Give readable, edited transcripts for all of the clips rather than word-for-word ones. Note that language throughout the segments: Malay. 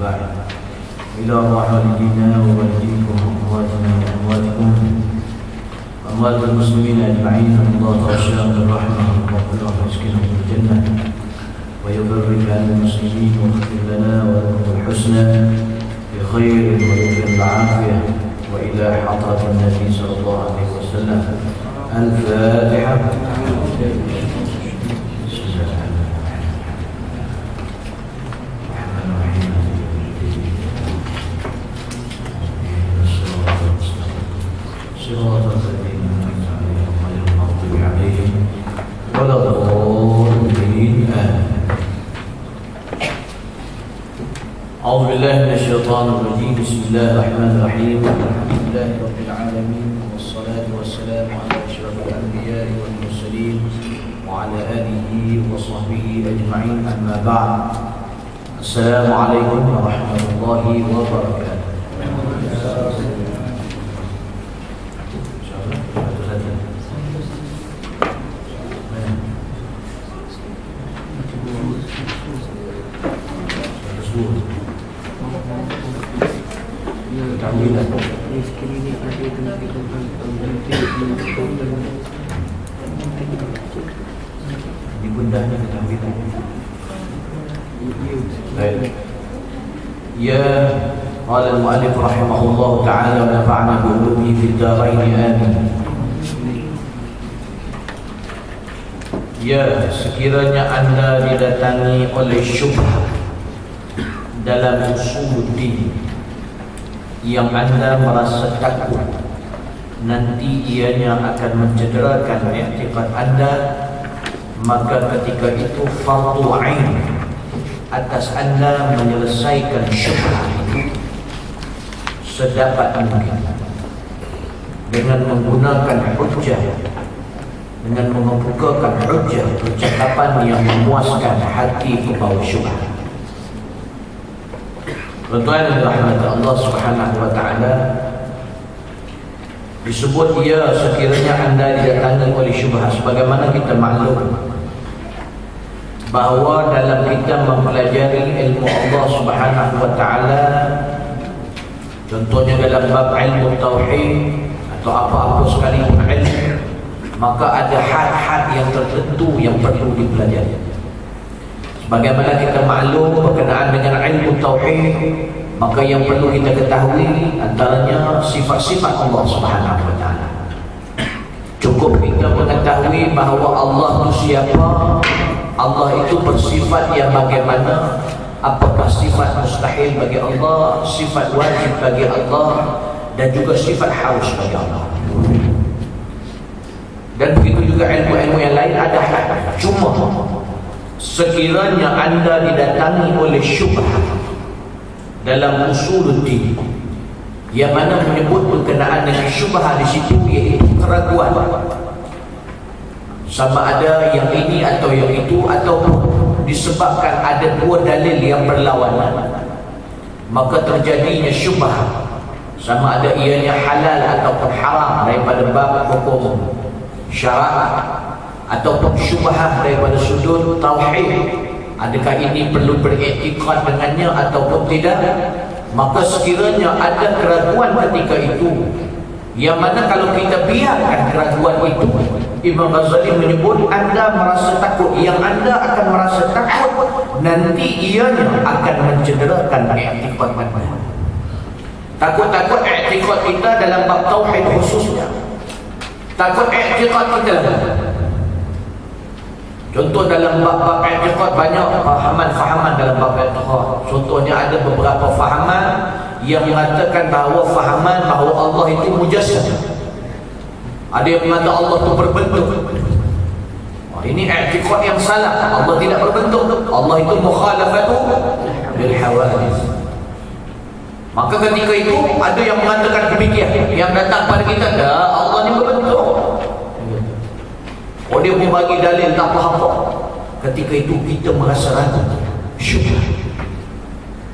بعد إلى والدينا ووالديكم وأمواتنا وأمواتكم وأموات المسلمين أجمعين الله تغشاهم بالرحمة وقلهم واسكنهم في الجنة ويفرج عن المسلمين واغفر لنا ولكم الحسنى بخير ويغفر العافية وإلى حضرة النبي صلى الله عليه وسلم. الفاتحة. صراط الذين أنعمت عليهم غير المغضوب عليهم ولا الضالين آمين. أعوذ بالله من الشيطان الرجيم. بسم الله الرحمن الرحيم. الحمد لله رب العالمين والصلاة والسلام على أشرف الأنبياء والمرسلين وعلى آله وصحبه أجمعين. أما بعد. السلام عليكم ورحمة الله وبركاته. Di bundanya ketampilan. Baik. Ya, qala al-mu'allif rahimahullah ta'ala wa nafa'na bi ulumihi fid dharain amin. Ya, sekiranya anda didatangi oleh syubhat dalam usuluddin yang anda merasa takut nanti ianya akan mencederakan i'tiqad anda, maka ketika itu fardu ain atas anda menyelesaikan syubhat itu sedapat mungkin dengan menggunakan hujjah, dengan membukakan hujjah, percakapan yang memuaskan hati pembawa syubhat. Tuan-tuan dan rahmat Allah Subhanahu wa taala, disebut ya sekiranya anda didatangi oleh syubhat, sebagaimana kita maklum bahawa dalam kita mempelajari ilmu Allah Subhanahu wa taala, contohnya dalam bab ilmu tauhid atau apa-apa sekalipun ilmu, maka ada had-had yang tertentu yang perlu dipelajari. Bagaimana kita maklum berkenaan dengan ilmu tauhid, maka yang perlu kita ketahui antaranya sifat-sifat Allah Subhanahu wa taala. Cukup kita mengetahui bahawa Allah itu siapa, Allah itu bersifat yang bagaimana, apakah sifat mustahil bagi Allah, sifat wajib bagi Allah, dan juga sifat harus bagi Allah. Dan begitu juga ilmu-ilmu yang lain ada had. Cuma sekiranya anda didatangi oleh syubhat dalam usuluddin yang mana menyebut berkenaan dengan syubhat di situ iaitu keraguan, sama ada yang ini atau yang itu, ataupun disebabkan ada dua dalil yang berlawanan, maka terjadinya syubhat, sama ada ianya halal ataupun haram daripada bab hukum syarak, ataupun syubhat daripada sudut tauhid, adakah ini perlu beriktikad dengannya ataupun tidak. Maka sekiranya ada keraguan ketika itu, yang mana kalau kita biarkan keraguan itu, Imam Ghazali menyebut anda merasa takut, yang anda akan merasa takut nanti ianya akan mencederakan i'tiqad anda. Takut-takut i'tiqad kita dalam bab tauhid khususnya, takut i'tiqad kita. Contoh dalam bab i'tiqad banyak fahaman dalam bab i'tiqad. Contohnya ada beberapa fahaman yang mengatakan bahawa fahaman bahawa Allah itu mujassam. Ada yang mengatakan Allah itu berbentuk. Ini i'tiqad yang salah. Allah tidak berbentuk. Allah itu mukhalafatu bil hawadits. Maka ketika itu ada yang mengatakan demikian, yang datang pada kita, dah Allah ini berbentuk. Oh, dia pun bagi dalil tak apa-apa. Ketika itu kita merasa ragu, syubhat.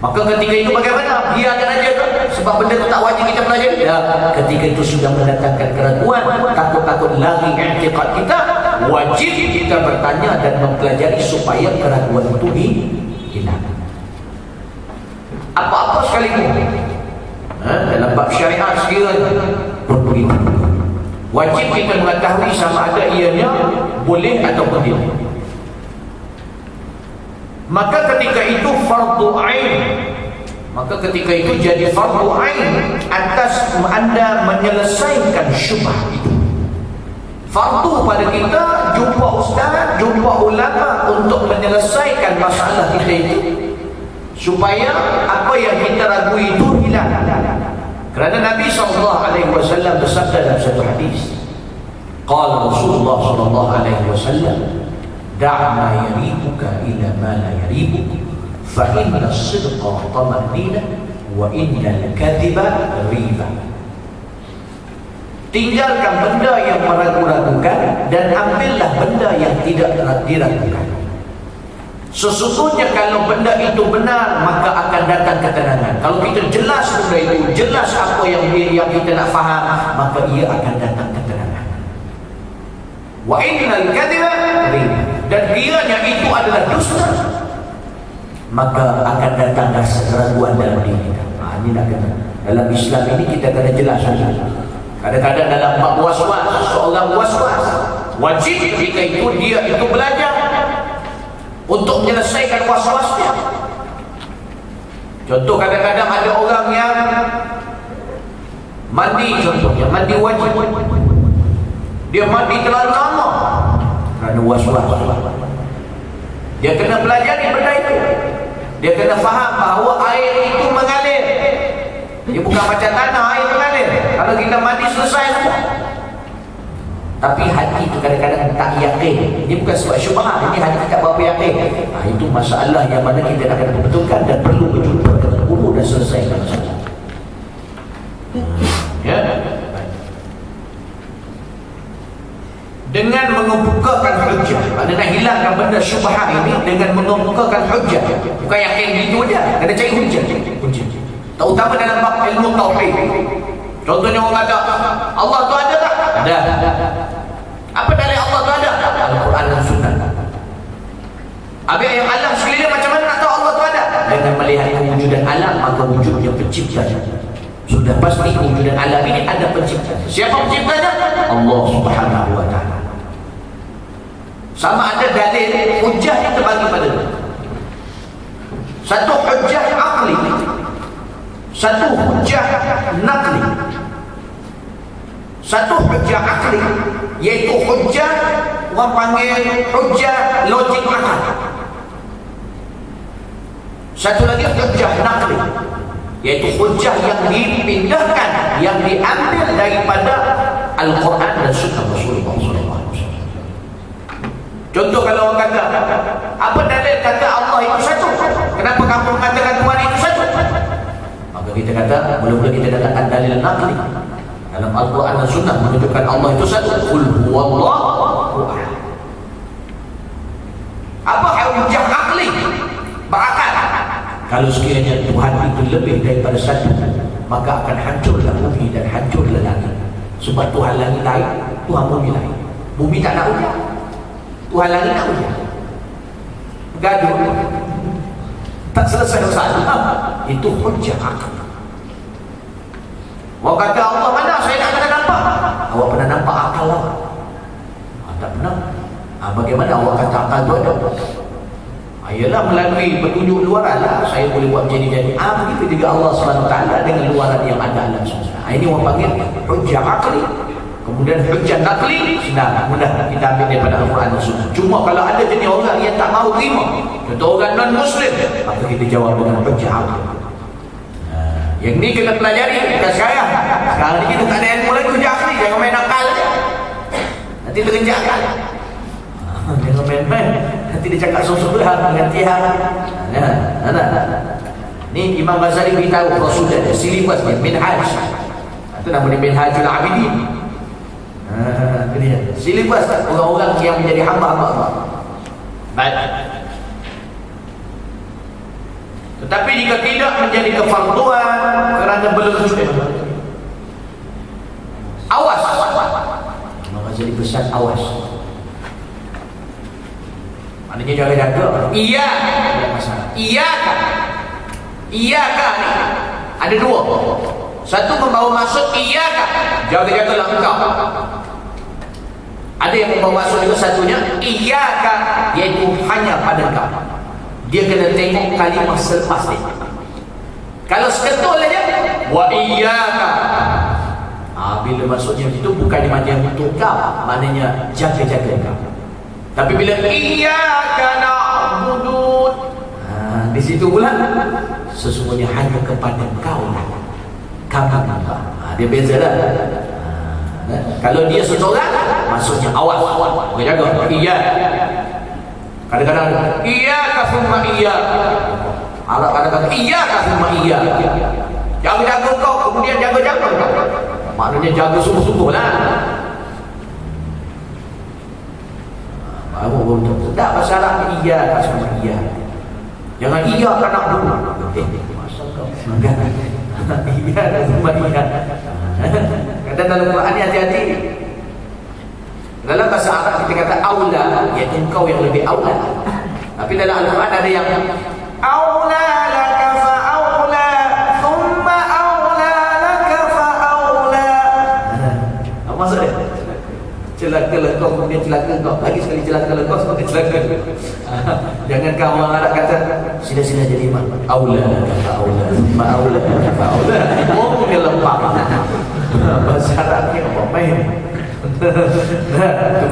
Maka ketika itu bagaimana? Biarkan aja kan? Sebab benda itu tak wajib kita pelajari. Ya, ketika itu sudah mendatangkan keraguan, takut-takut lari i'tiqad kita, wajib kita bertanya dan mempelajari supaya keraguan itu hilang. apa-apa sekalipun. Dalam bab syariat sekiranya pun begitu. Wajib kita mengetahui sama ada ianya boleh ataupun tidak. Maka ketika itu fardu ain, maka ketika itu jadi fardu ain atas anda menyelesaikan syubhat itu. Fardu pada kita jumpa ustaz, jumpa ulama untuk menyelesaikan masalah kita itu, supaya apa yang kita ragu itu hilang. Kerana Nabi SAW bersabda dalam satu hadis, qala Rasulullah SAW, da' ma yaribuka ila ma la yaribuk, fa inna as-sidqa tamanina wa inna al-kadhiba riba. Tinggalkan benda yang meragu-ragukan dan ambillah benda yang tidak diragukan. Sesungguhnya kalau benda itu benar, maka akan datang ketenangan. Kalau kita jelas benda itu, jelas apa yang kita nak faham, maka ia akan datang ketenangan. Wa innal kadhiba riba, dan kiranya itu adalah dusta, maka akan datang keraguan dalam diri kita. Ini nak kena. Dalam Islam ini kita kena jelas. Kadang-kadang dalam bab waswas, seorang waswas wajib ketika itu dia itu belajar untuk menyelesaikan was-wasnya. Contoh, kadang-kadang ada orang yang mandi, contohnya mandi wajib, dia mandi terlalu lama kerana was-was. Dia kena pelajari benda itu. Dia kena faham bahawa air itu mengalir. Dia bukan macam tanah, air mengalir. Kalau kita mandi selesai semua. Tapi hati itu kadang-kadang tak yakin. Ini bukan sebab syubhat, ini hati tak berapa yakin. Itu masalah yang mana kita nak kena betulkan dan perlu berjumpa dengan guru dan selesaikan masalah. Ya. Dengan mengemukakan hujjah, mana nak hilangkan benda syubhat ini dengan mengemukakan hujjah. Bukan yakin gitu aja, kena cari hujjah. Terutama dalam bab ilmu tauhid. Contohnya orang kata, Allah tu ada tak? Ada. Apa dalil Allah tu ada? Al-Quran dan Sunnah. Habis yang alam sekeliling macam mana nak tahu Allah tu ada? Dengan melihat kewujudan alam, maka wujudnya pencipta. Sudah pasti kewujudan alam ini ada pencipta. Siapa penciptanya? Allah Subhanahu wa ta'ala. Sama ada dalil hujjah yang terbagi pada dia. Satu hujjah akli, satu hujjah naqli. Satu hujjah akli, iaitu hujjah, orang panggil hujjah logik akal. Satu lagi hujjah naqli, iaitu hujjah yang dipindahkan, yang diambil daripada Al-Quran dan Sunnah Rasulullah SAW. Contoh, kalau orang kata, apa dalil kata Allah itu satu? Kenapa kamu mengatakan Tuhan itu satu? Maka kita kata, mula-mula kita datangkan dalil naqli. Dalam Al-Quran dan Sunnah menunjukkan Allah itu satu. Qul huwallahu ahad. Apa hujjah akli? Berakal. Kalau sekiranya Tuhan itu lebih daripada satu, maka akan hancurlah bumi dan hancurlah langit. Sebab Tuhan langit lain, Tuhan bumi lain. Bumi tak nak hujan, Tuhan langit nak hujan. Gaduh, tak selesai masalah. Itu hujjah akli. Orang kata Allah mana? Saya tak pernah nampak. Awak pernah nampak akal lah? Tak pernah. Bagaimana awak kata akal tu ada? Ialah melalui petunjuk luaran lah saya boleh buat jadi-jadi. Begitu juga Allah SWT dengan luaran yang ada alam semesta. Ini orang panggil hujjah akli. Kemudian hujjah naqli, senang, mudah kita ambil daripada Al-Quran dan Sunnah. Cuma kalau ada jenis orang yang tak mahu terima, contoh orang non-Muslim, maka kita jawab dengan hujjah akli. Yang ni kena pelajari, bukan sekarang. Sekarang ni kita tak ada ilmu lagi, hujjah akli. Jangan main akal je, nanti terkejak akal. Jangan main-main, nanti dia cakap sesuatu dengan tiar. Ni Imam Ghazali beritahu Rasulullah, silibus ni, Minhaj. Itu nama dia Minhajul Abidin. Silibus orang-orang yang menjadi hamba-hamba Allah. Baik. Tetapi jika tidak menjadi kefarduan kerana belum awas. Maka jadi pesan awas. Maknanya jaga-jaga. Iya. Iya. Iyaka ni ada dua. Satu membawa maksud iyaka, jaga-jagalah engkau. Ada yang membawa maksud juga satunya iyaka, iaitu hanya pada engkau. Dia kena tengok kalimah selepas ni. Kalau seketul aja wa iyaka, bila maksudnya itu bukan macam untuk kau, maknanya jaga-jaga kau. Tapi bila iyyaka na'budu, di situ pula sesungguhnya hanya kepada kau lah kami minta. Dia beza dah. Kalau dia seseorang, maksudnya awas, jaga. Iya. Kadang-kadang iyyaka thumma iyyaka. Arab kadang-kadang iyyaka thumma iyyaka. Jaga-jaga kau, kemudian jaga-jaga kau. Maknanya jaga sungguh-sungguh lah. Baru betul. Tak pasal Arab iyyaka thumma iyyaka. Jangan iyyaka na'budu. Masya Allah. Iyyaka thumma iyyaka. Kadang dalam Quran ni hati-hati. Dalam bahasa Arab kita kata aula, iaitu engkau yang lebih aula. Tapi dalam Al-Quran ada yang aula laka fa aula thumma aula laka fa aula. Apa maksud dia? Celaka kau, kemudian celaka kau, lagi sekali celaka kau, kemudian celaka. Jangan kau orang Arab kata sila-sila jadi imam. Aula laka fa aula thumma aula laka fa aula. Oh, dia lemah. Bahasa Arabnya apa main?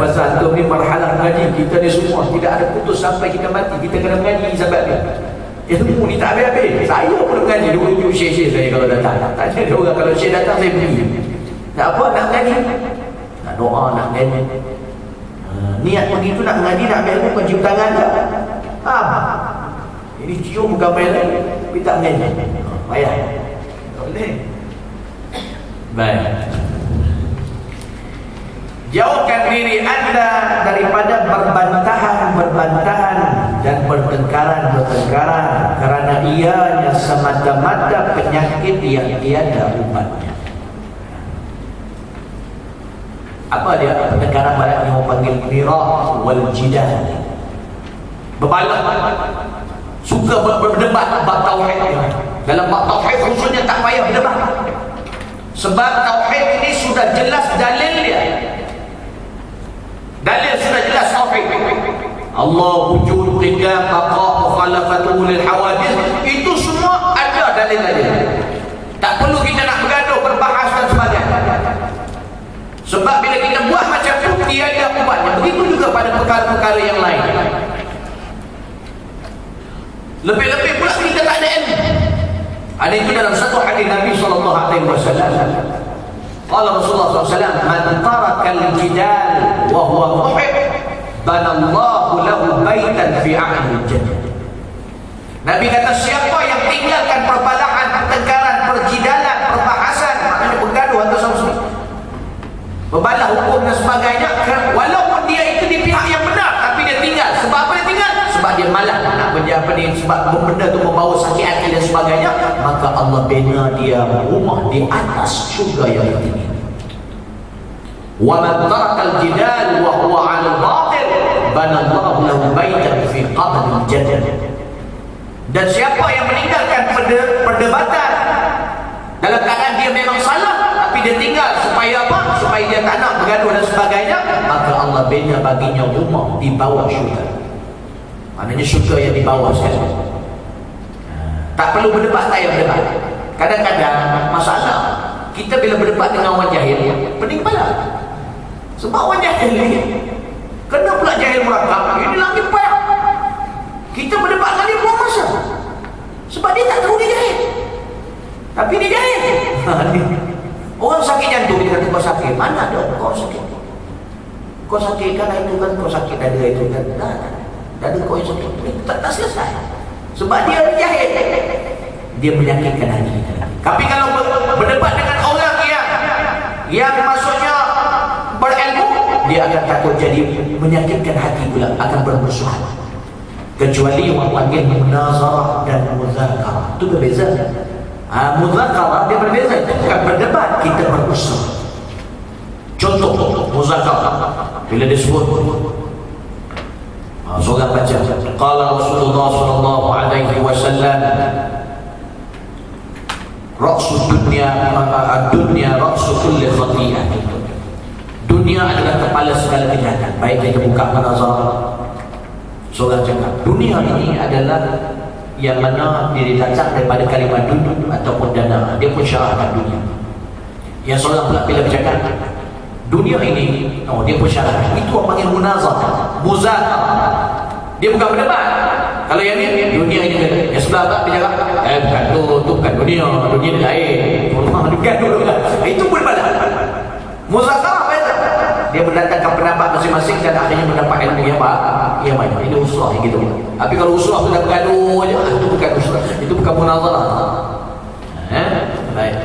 Masa antum ni marhalah mengaji, kita ni semua tidak ada putus sampai kita mati. Kita kena mengaji sebab dia ilmu ni tak habis-habis. Saya pun mengaji dulu syekh-syekh saya kalau datang. Tanya dia orang, kalau syekh datang saya pergi. Tak apa, nak mengaji, nak doa, nak mengaji. Niat begitu nak mengaji, nak ambil ilmu, cium tangan tak? Ini cium bukan main lagi. Tapi tak mengaji, payah. Tak boleh. Baik. Jauhkan diri anda daripada berbantahan dan bertengkaran kerana ianya semata-mata penyakit yang tiada ubatnya. Apa dia pertengkaran? Barat yang panggil mirah wal jidal, berbalah, suka berdebat bab tauhid. Dalam bab tauhid khususnya tak payah berdebat, sebab tauhid ini sudah jelas dalil dia. Dalil sudah jelas tauhid. Allah wujud, qiyam, baqa, mukhalafatuhu lil hawadith, itu semua ada dalil-dalil. Tak perlu kita nak bergaduh, berbahas dan sebagainya. Sebab bila kita buat macam tu, tiada ubatnya. Begitu juga pada perkara-perkara yang lain. Lebih-lebih pula kita tak ada ilmu. Ada itu dalam satu hadis Nabi SAW. Qala Rasulullah SAW, man taraka al-jidal wa huwa muhib, banallahu lahu baitan fi a'li jannah. Nabi kata, siapa yang tinggalkan perbalahan, pertengkaran, perjidalan, perbahasan, maknanya bergaduh antara sama-sama, berbalah hukum dan sebagainya, walaupun dia itu di pihak yang benar, tapi dia tinggal. Sebab apa dia tinggal? Sebab dia malas nak apa ni, sebab benda tu membawa sakit hati dan sebagainya, maka Allah bina dia rumah di atas syurga yang tinggi. Wa man taraka al-jidal wa huwa 'ala al-batil, banallahu lahu baitan fi qabr al-jannah. Dan siapa yang meninggalkan perdebatan dalam keadaan dia memang salah, tapi dia tinggal supaya apa? Supaya dia tak nak bergaduh dan sebagainya, maka Allah bina baginya rumah di bawah syurga. Maknanya syurga yang di bawah sekali. Tak perlu berdebat, tak payah berdebat. Kadang-kadang masalah kita bila berdebat dengan orang jahil, pening kepala. Sebab orang jahil ni kena pula jahil murakab, ini lagi payah. Kita berdebat dengan dia buang masa, sebab dia tak tahu dia jahil, tapi dia jahil. Orang sakit jantung, dia kata kau sakit. Mana ada kau sakit? Kau sakit kan itu kan, kau sakit dada itu kan. Dada kau yang sakit, tak selesai. Sebab dia jahil, dia menyakitkan hati kita. Tapi kalau berdebat dengan orang yang maksudnya berilmu, dia akan takut jadi menyakitkan hati pula, akan bermusuhan. Kecuali orang panggil munazarah dan muzakarah, itu berbeza. Muzakarah dia berbeza, itu bukan berdebat, kita berusaha. Contoh muzakarah, bila disebut seorang baca qala Rasulullah sallallahu alaihi wasallam, Ra'su dunya ra'su kulli khati'ah. Dunia adalah kepala segala kejahatan. Baik kita buka munazarah, seorang cakap dunia ini adalah yang mana dia datang daripada kalimat duduk ataupun dana. Dia pun syarahkan dunia. Yang seorang pula bila bercakap dunia ini, dia pun syarahkan. Itu orang panggil munazarah, muzakirah. Dia bukan berdebat. Kalau yang ni dunia ini, yang sebelah tak dia cakap bukan tu bukan dunia ni lain. Bukan dulu kan. Itu pun balas. Muzakirah apa itu? Dia mendatangkan pendapat masing-masing dan akhirnya mendapat ilmu yang banyak. Ini usulah yang gitu. Tapi kalau usulah sudah bergaduh je, itu bukan usulah, itu bukan munazarah. Baik.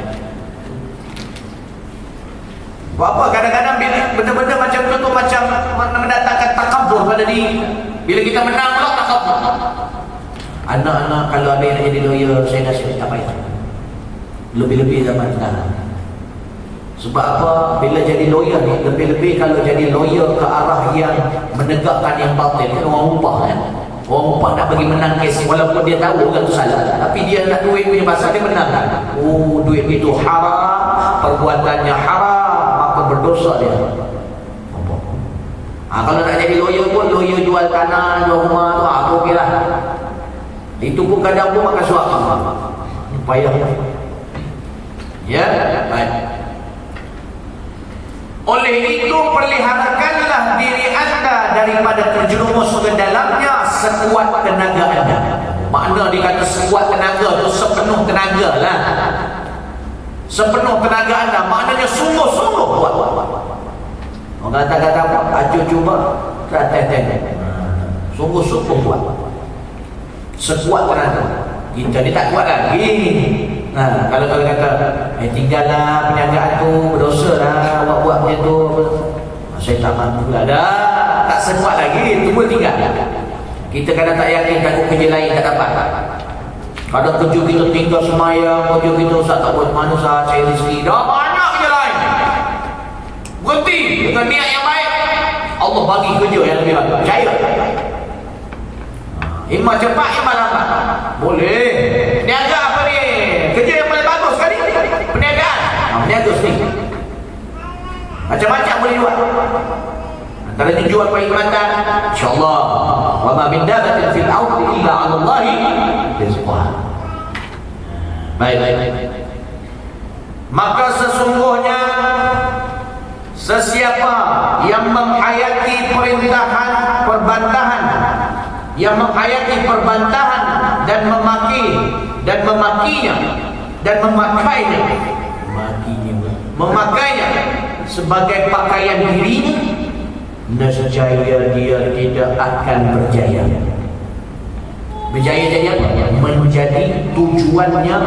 Apa kadang-kadang benda-benda macam tu macam mendatangkan takabur pada diri. Bila kita menang pula takabur. Anak-anak kalau ada yang nak jadi lawyer, saya dah tak payah. Lebih-lebih zaman sekarang. Sebab apa? Bila jadi lawyer ni, lebih-lebih kalau jadi lawyer ke arah yang menegakkan yang batil, kan orang upah kan? Orang upah nak bagi menang kes, walaupun dia tahu orang tu salah, tapi dia nak duit punya pasal dia menang kan? Duit itu haram, perbuatannya haram, maka berdosa dia. Kalau nak jadi lawyer pun, lawyer jual tanah, jual rumah tu, aku okey lah. Itu pun kadang pun makan suap. Payah. Ya? Baik. Oleh itu peliharakanlah diri anda daripada terjerumus ke dalamnya sekuat tenaga anda. Makna dikata sekuat tenaga tu sepenuh tenaga lah. Sepenuh tenaga anda, maknanya sungguh-sungguh buat. Orang kata-kata apa? Acuh cuba, teratai-tai. Sungguh-sungguh buat. Sekuat tenaga. Kita ni tak kuat lagi. Kalau kata tinggallah perniagaan tu, berdosa lah buat macam tu. Saya tak mampu lah dah, tak sekuat lagi, tunggu tinggal. Kita kadang tak yakin, takut kerja lain tak dapat. Kadang kerja kita tinggal semayang, kerja kita usah tak buat mana sah cari rezeki, dah banyak kerja lain. Berhenti dengan niat yang baik, Allah bagi kerja yang lebih baik. Percaya. Imam cepat, imam lambat. Boleh. Niaga apa ni? Kerja yang paling bagus sekali perniagaan. Perniaga sendiri. Macam-macam boleh jual. Antara ni jual perkhidmatan, insya-Allah. Wa ma min dabatin fil ardi illa 'ala Allahi rizquha. Baik. Maka sesungguhnya sesiapa yang menghayati perbantahan, yang menghayati perbantahan dan memakinya dan memakainya sebagai pakaian dirinya, nescaya dia tidak akan berjaya. Berjaya jadi apa? Menjadi tujuannya,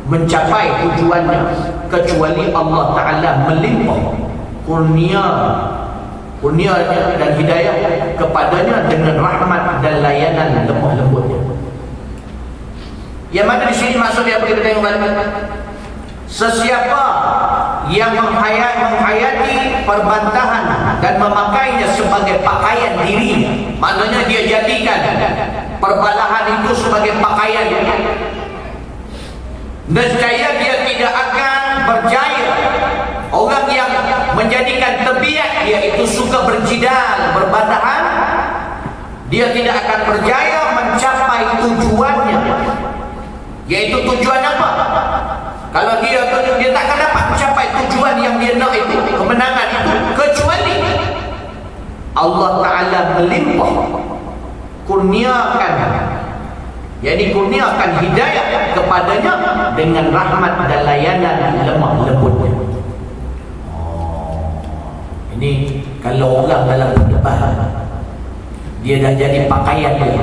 mencapai tujuannya, kecuali Allah Ta'ala melimpah kurnianya dan hidayah kepadanya dengan rahmat dan layanan lemah lembutnya. Yang mana di sini maksudnya apa kita tengok balik? Sesiapa yang menghayati perbantahan dan memakainya sebagai pakaian dirinya, maknanya dia jadikan perbalahan itu sebagai pakaian, nescaya dia tidak akan berjaya. Orang yang menjadikan tabiat dia itu suka berjidal, berbatahan, dia tidak akan berjaya mencapai tujuannya. Yaitu tujuan apa? Kalau dia tak akan dapat mencapai tujuan yang dia nak itu, kemenangan itu, kecuali Allah Ta'ala melimpah kurniakan hidayah kepadanya dengan rahmat dan layanan lemah lembutnya. Ini kalau orang dalam perdebahan dia dah jadi pakaian dia,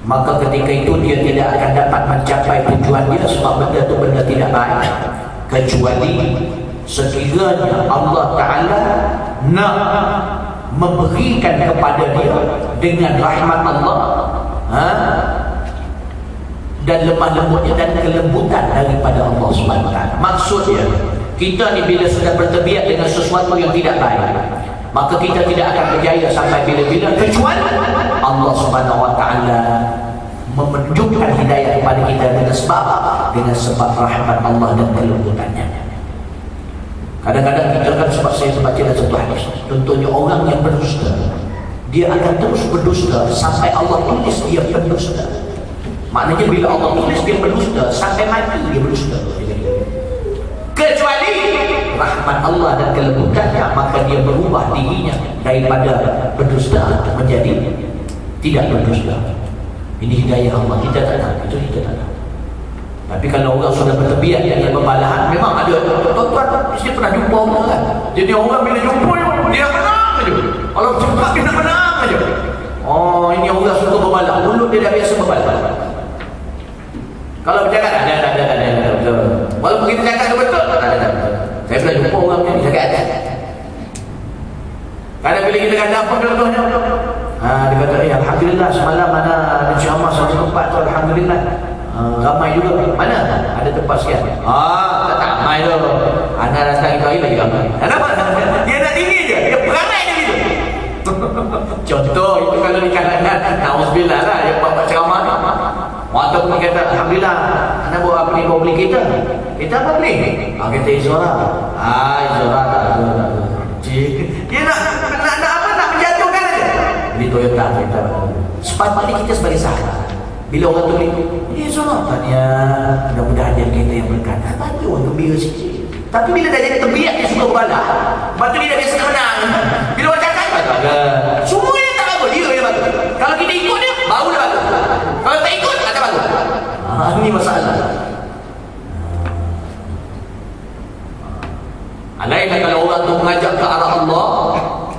maka ketika itu dia tidak akan dapat mencapai tujuan dia, sebab benda itu benda tidak baik, kecuali sekiranya Allah Ta'ala nak memberikan kepada dia dengan rahmat Allah dan lemah lembutnya dan kelembutan daripada Allah Subhanahu Wa Taala. Maksudnya kita ni bila sudah berterbiat dengan sesuatu yang tidak baik, maka kita tidak akan berjaya sampai bila-bila, kecuali Allah Subhanahu Wa Taala menunjukkan hidayah kepada kita dengan sebab rahmat Allah dan kelembutannya. Kadang-kadang kita kan, sebab saya baca dalam satu hadis, contohnya orang yang berdusta, dia akan terus berdusta sampai Allah tulis dia berdusta. Maknanya bila Allah tulis dia berdusta, sampai mati dia berdusta. Kecuali rahmat Allah dan kelembutannya, maka dia berubah dirinya daripada berdusta menjadi tidak berdusta. Ini hidayah Allah, kita tak tahu, itu kita tak tahu. Tapi kalau orang sudah bertebiat dengan pembalahan, memang ada. Tuan-tuan mesti pernah jumpa orang kan. Jadi orang bila jumpa dia menang aja. Kalau cepat dia nak menang aja. Oh, ini orang suka berbalah. Mulut dia dah biasa berbalah. Kalau bercakap ada. Walaupun kita cakap itu betul, ada. Saya pernah jumpa orang ni cakap ada. Kadang bila kita kata apa contohnya? Dia kata, alhamdulillah semalam mana ada ceramah satu tempat tu, alhamdulillah. Ramai juga. Mana? Ada tempat sekian. Tak ramai tu. Anak datang itu hari lagi ramai. Kenapa? Dia nak tinggi je. Dia perangai je gitu. Contoh itu kalau di kalangan na'udzubillah lah yang buat ceramah ni. Walaupun dia kata, alhamdulillah anak bawa apa ni, bawa beli kereta. Kita apa beli? Kereta Izora. Izora tak ada. Dia nak apa? Nak menjatuhkan aja. Beli Toyota. Sepatutnya kita sebagai sahabat, bila orang tu beli, Izora tanya, mudah-mudahan dia kereta yang berkat. Tadi orang gembira sikit. Tapi bila dah jadi terbiak, dia suka berbalah. Lepas tu dia dah biasa menang. Bila orang cakap, semua dia tak bagus, dia yang bagus. Kalau kita ikut dia, baru dia bagus. Kalau tak ikut, tak bagus. Ini masalah. Lainlah kalau orang tu mengajak ke arah Allah,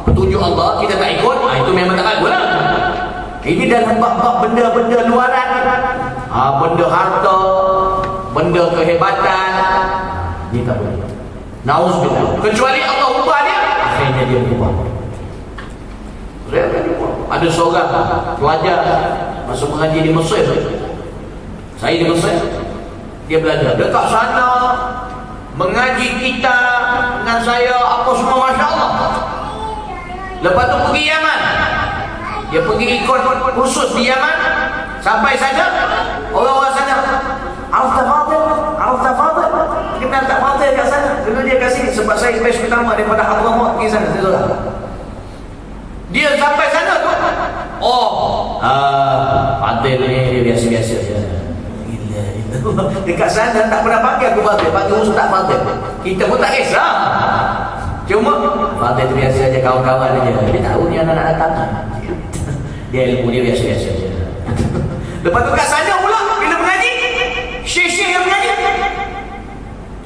petunjuk Allah, kita tak ikut, itu memang tak bagus lah. Ini dalam bab-bab benda-benda luaran, benda harta, benda kehebatan, ini tak boleh. Na'udzubillah. Kecuali Allah ubah dia, akhirnya dia ubah. Ada seorang pelajar masuk mengaji di Mesir. Saya di Mesir, dia belajar dekat sana, mengaji kita dengan saya apa semua, Masya Allah. Lepas tu pergi Yaman. Dia pergi ikut khusus di Yaman. Sampai sana, orang-orang sana, Arafta Fadil, kenal tak Fadil kat sana? Dulu dia kasih, sebab saya best pertama daripada Hadramaut pergi sana. Dia sampai sana tu, Fadil ni dia biasa-biasa je. Dekat sana tak pernah panggil aku Fadil, panggil Ustaz Fadil. Kita pun tak kisah. Cuma Fadil tu biasa je, kawan-kawan je. Dia tahu ni anak-anak datang. Dia ilmu dia biasa-biasa je. Lepas tu kat sana pula, bila mengaji, syekh-syekh yang mengaji,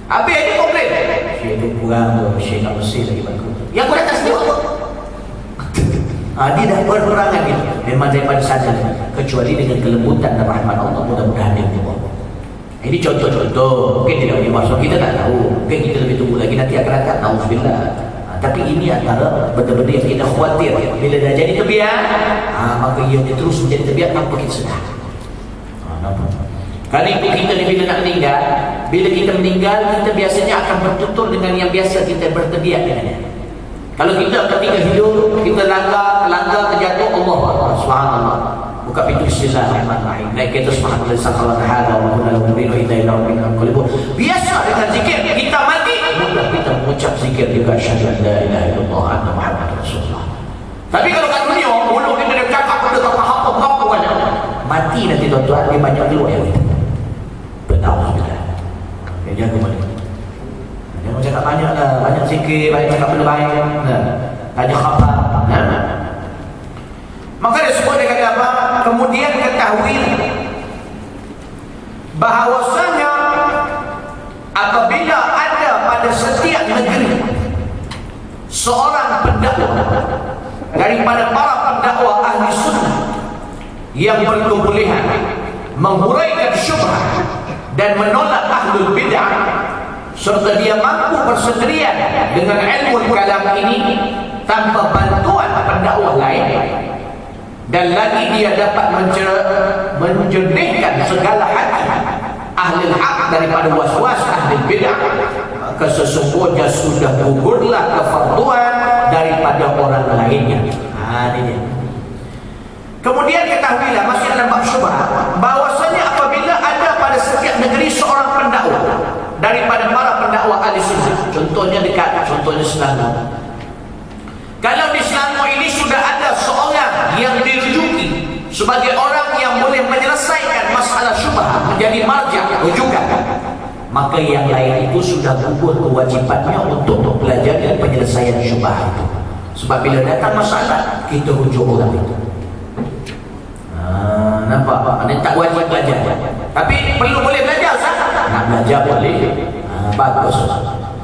habis dia komplain, syekh tu kurang tu, syekh kat Mesir lagi bagus. Yang aku datang sini apa? Dia dah berperangan dia. Memang daripada sana. Kecuali dengan kelembutan dan rahmat Allah, mudah-mudahan dia berubah. Ini contoh-contoh. Mungkin tidak boleh masuk, kita tak tahu. Mungkin kita lebih tunggu lagi, nanti akan datang. Na'udzubillah. Tapi ini antara benda-benda yang kita khawatir. Bila dah jadi terbiak, maka ia terus menjadi terbiak tanpa kita sedar. Nampak? Kali itu kita ni bila nak meninggal, bila kita meninggal, kita biasanya akan bertutur dengan yang biasa kita berterbiak dengannya. Kalau kita ketika hidup, kita langgar, terjatuh, Allah subhanallah, buka pintu bismillahirrahmanirrahim, naik kereta subhanallah, sakhalat hada wa kunna lahu mubinu ila ila rabbina qalibun. Biasa dengan zikir, kita mati, mudah kita mengucap zikir juga, syahadu an la ilaha illallah anna Muhammadur Rasulullah. Tapi kalau kat dunia, mulut kita dia cakap, kita tak faham apa banyak. Mati nanti tuan-tuan, dia banyak keluar yang itu. Benar kita. Dia jaga mana? Jangan cakap banyak lah, banyak zikir, banyak cakap benda baik, tanya khabar. Maka dia sebut dia kata apa? Kemudian ketahui bahawasanya apabila ada pada setiap negeri seorang pendakwah daripada para pendakwah ahli sunnah yang berkebolehan menghuraikan syubhat dan menolak ahlul bid'ah, serta dia mampu bersendirian dengan ilmu kalam ini tanpa bantuan pendakwah lain, dan lagi dia dapat menjernihkan segala hati ahli hak daripada was-was ahli bid'ah, maka sesungguhnya sudah gugurlah kefarduan daripada orang lainnya. Ini dia. Kemudian ketahuilah, masih dalam bab syubhat, setiap negeri seorang pendakwa daripada para pendakwa ahli sunnah. Contohnya dekat, contohnya Selangor. Kalau di Selangor ini sudah ada seorang yang dirujuki sebagai orang yang boleh menyelesaikan masalah syubhat, menjadi marja, rujukan, maka yang lain itu sudah gugur kewajipannya untuk belajar penyelesaian syubhat itu. Sebab bila datang masalah, kita rujuk orang itu. Nampak? Ini tak wajib belajar, tapi perlu boleh belajar, sah? Nak belajar boleh, bagus.